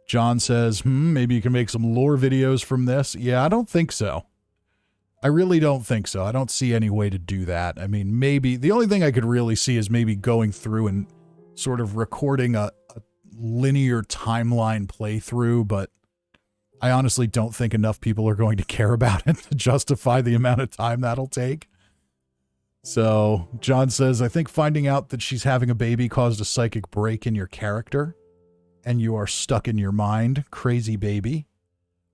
John says, maybe you can make some lore videos from this. Yeah, I don't think so. I really don't think so. I don't see any way to do that. I mean, maybe the only thing I could really see is maybe going through and sort of recording a linear timeline playthrough, but I honestly don't think enough people are going to care about it to justify the amount of time that'll take. So John says, I think finding out that she's having a baby caused a psychic break in your character and you are stuck in your mind. Crazy baby.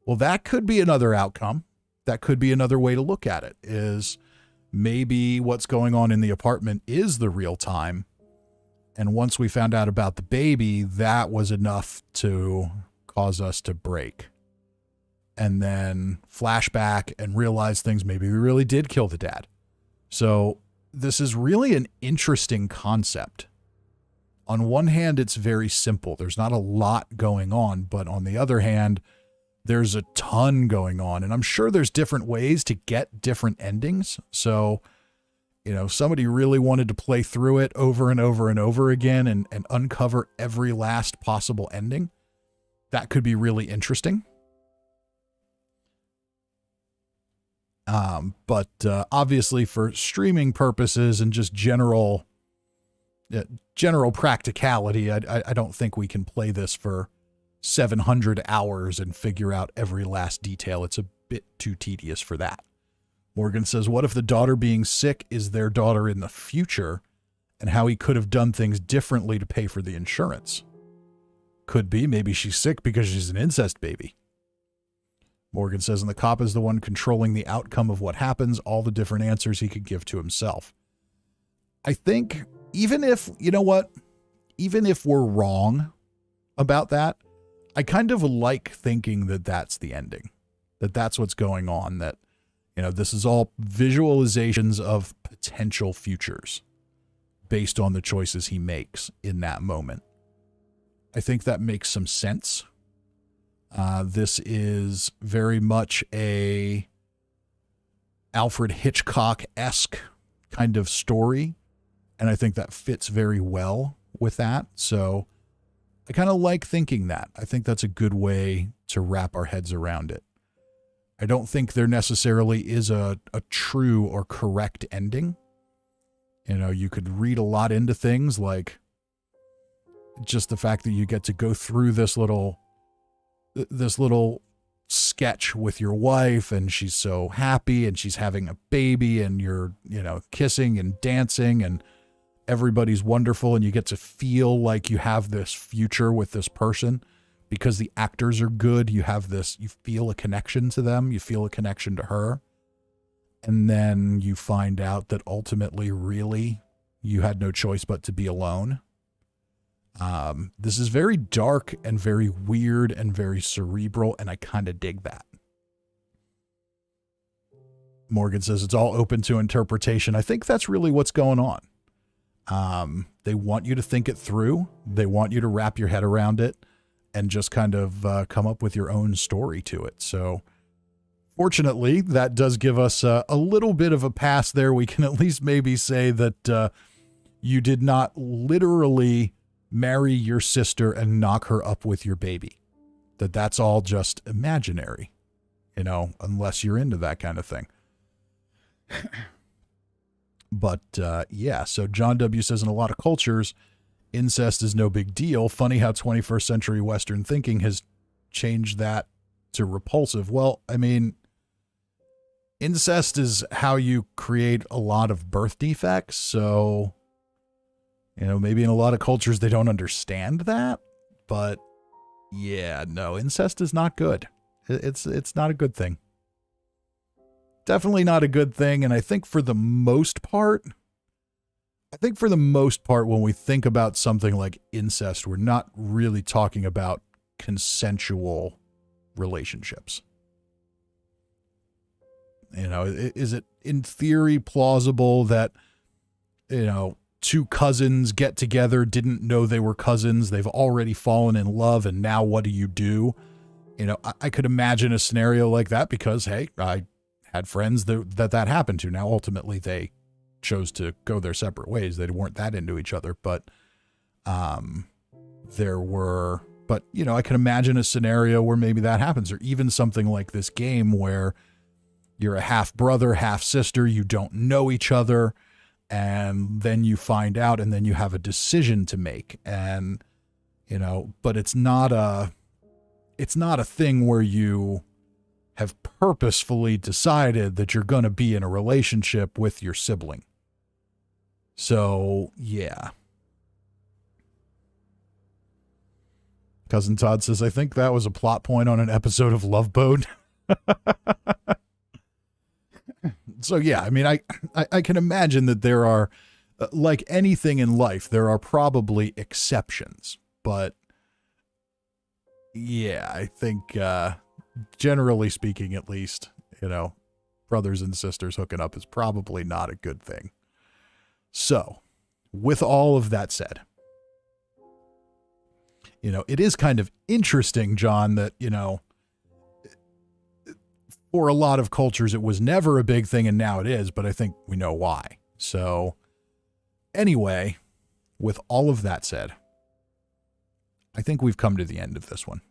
Well, that could be another outcome. That could be another way to look at it, is maybe what's going on in the apartment is the real time. And once we found out about the baby, that was enough to cause us to break. And then flashback and realize things. Maybe we really did kill the dad. So this is really an interesting concept. On one hand, it's very simple. There's not a lot going on, but on the other hand, there's a ton going on. And I'm sure there's different ways to get different endings. So, you know, somebody really wanted to play through it over and over and over again and uncover every last possible ending. That could be really interesting. But obviously for streaming purposes and just general practicality, I don't think we can play this for 700 hours and figure out every last detail. It's a bit too tedious for that. Morgan says, what if the daughter being sick is their daughter in the future and how he could have done things differently to pay for the insurance? Could be. Maybe she's sick because she's an incest baby. Morgan says, and the cop is the one controlling the outcome of what happens, all the different answers he could give to himself. I think even if, you know what, even if we're wrong about that, I kind of like thinking that that's the ending, that that's what's going on, that, you know, this is all visualizations of potential futures based on the choices he makes in that moment. I think that makes some sense. This is very much a Alfred Hitchcock-esque kind of story, and I think that fits very well with that. So I kind of like thinking that. I think that's a good way to wrap our heads around it. I don't think there necessarily is a true or correct ending. You know, you could read a lot into things, like just the fact that you get to go through this little sketch with your wife and she's so happy and she's having a baby and you're, you know, kissing and dancing and everybody's wonderful and you get to feel like you have this future with this person because the actors are good. You feel a connection to them. You feel a connection to her. And then you find out that ultimately, really, you had no choice but to be alone. This is very dark and very weird and very cerebral, and I kind of dig that. Morgan says it's all open to interpretation. I think that's really what's going on. They want you to think it through. They want you to wrap your head around it and just kind of come up with your own story to it. So fortunately, that does give us a little bit of a pass there. We can at least maybe say that you did not literally marry your sister and knock her up with your baby. That's all just imaginary, you know, unless you're into that kind of thing. But yeah, so John W. says in a lot of cultures, incest is no big deal. Funny how 21st century Western thinking has changed that to repulsive. Well, I mean, incest is how you create a lot of birth defects. So, you know, maybe in a lot of cultures they don't understand that, but yeah, no, incest is not good. It's not a good thing. definitely not a good thing. And I think for the most part, when we think about something like incest, we're not really talking about consensual relationships. You know, is it in theory plausible that, you know, two cousins get together, didn't know they were cousins, they've already fallen in love, and now what do you do? You know, I could imagine a scenario like that because, hey, I had friends that happened to. Now, ultimately, they chose to go their separate ways. They weren't that into each other, but you know, I can imagine a scenario where maybe that happens, or even something like this game where you're a half brother, half sister, you don't know each other, and then you find out, and then you have a decision to make. And, you know, but it's not a thing where you have purposefully decided that you're going to be in a relationship with your sibling. So, yeah. Cousin Todd says, I think that was a plot point on an episode of Love Boat. So, yeah, I mean, I can imagine that there are, like anything in life, there are probably exceptions. But, yeah, I think, generally speaking, at least, you know, brothers and sisters hooking up is probably not a good thing. So, with all of that said, you know, it is kind of interesting, John, that, you know, for a lot of cultures, it was never a big thing and now it is, but I think we know why. So anyway, with all of that said, I think we've come to the end of this one.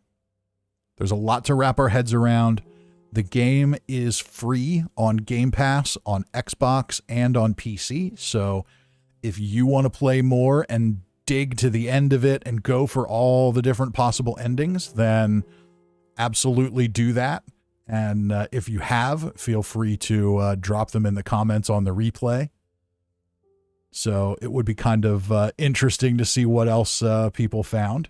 There's a lot to wrap our heads around. The game is free on Game Pass, on Xbox, and on PC. So if you want to play more and dig to the end of it and go for all the different possible endings, then absolutely do that. And if you have, feel free to drop them in the comments on the replay. So it would be kind of interesting to see what else people found.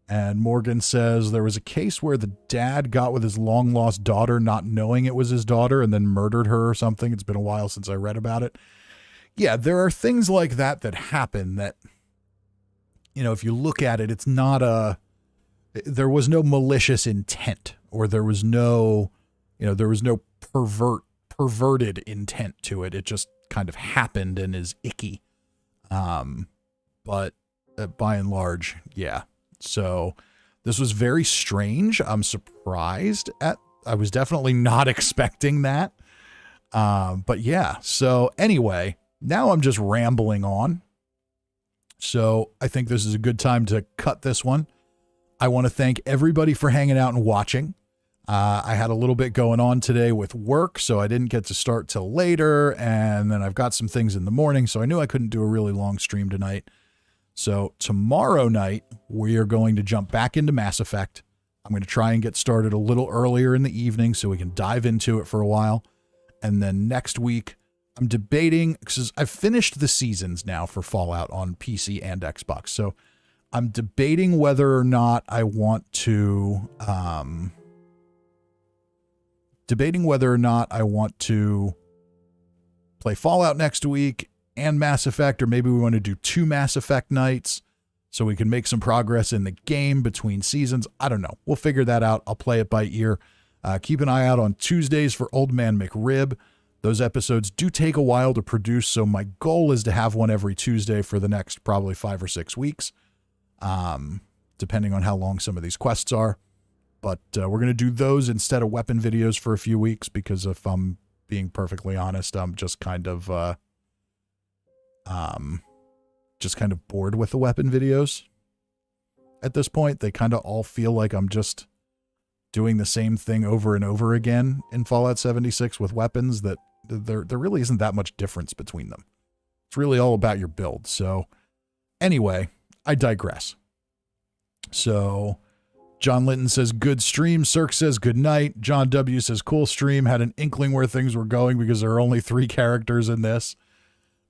And Morgan says there was a case where the dad got with his long-lost daughter not knowing it was his daughter and then murdered her or something. It's been a while since I read about it. Yeah, there are things like that happen that, you know, if you look at it, it's not there was no malicious intent, or there was no perverted intent to it. It just kind of happened and is icky. But by and large, yeah. So this was very strange. I'm surprised I was definitely not expecting that. But yeah, so anyway, now I'm just rambling on. So I think this is a good time to cut this one. I want to thank everybody for hanging out and watching. I had a little bit going on today with work, so I didn't get to start till later. And then I've got some things in the morning, so I knew I couldn't do a really long stream tonight. So tomorrow night, we are going to jump back into Mass Effect. I'm going to try and get started a little earlier in the evening so we can dive into it for a while. And then next week, I'm debating, because I've finished the seasons now for Fallout on PC and Xbox. So I'm debating whether or not I want to play Fallout next week and Mass Effect, or maybe we want to do 2 Mass Effect nights so we can make some progress in the game between seasons. I don't know. We'll figure that out. I'll play it by ear. Keep an eye out on Tuesdays for Old Man McRib. Those episodes do take a while to produce, so my goal is to have one every Tuesday for the next probably 5 or 6 weeks, depending on how long some of these quests are. But we're going to do those instead of weapon videos for a few weeks, because if I'm being perfectly honest, I'm just kind of bored with the weapon videos at this point. They kind of all feel like I'm just doing the same thing over and over again in Fallout 76 with weapons, that there really isn't that much difference between them. It's really all about your build. So anyway, I digress. So John Linton says, good stream. Cirque says, good night. John W. says, cool stream. Had an inkling where things were going because there are only 3 characters in this.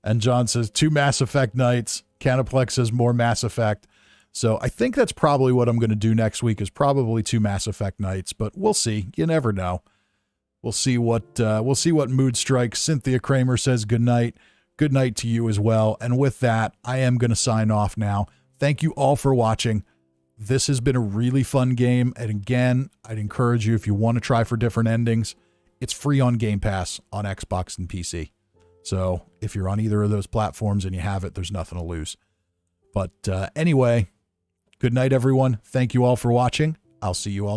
And John says, 2 Mass Effect nights. Canaplex says, more Mass Effect. So I think that's probably what I'm going to do next week, is probably 2 Mass Effect nights, but we'll see. You never know. We'll see what mood strikes. Cynthia Kramer says good night. Good night to you as well. And with that, I am going to sign off now. Thank you all for watching. This has been a really fun game. And again, I'd encourage you, if you want to try for different endings, it's free on Game Pass on Xbox and PC. So if you're on either of those platforms and you have it, there's nothing to lose. But anyway, good night, everyone. Thank you all for watching. I'll see you all next time.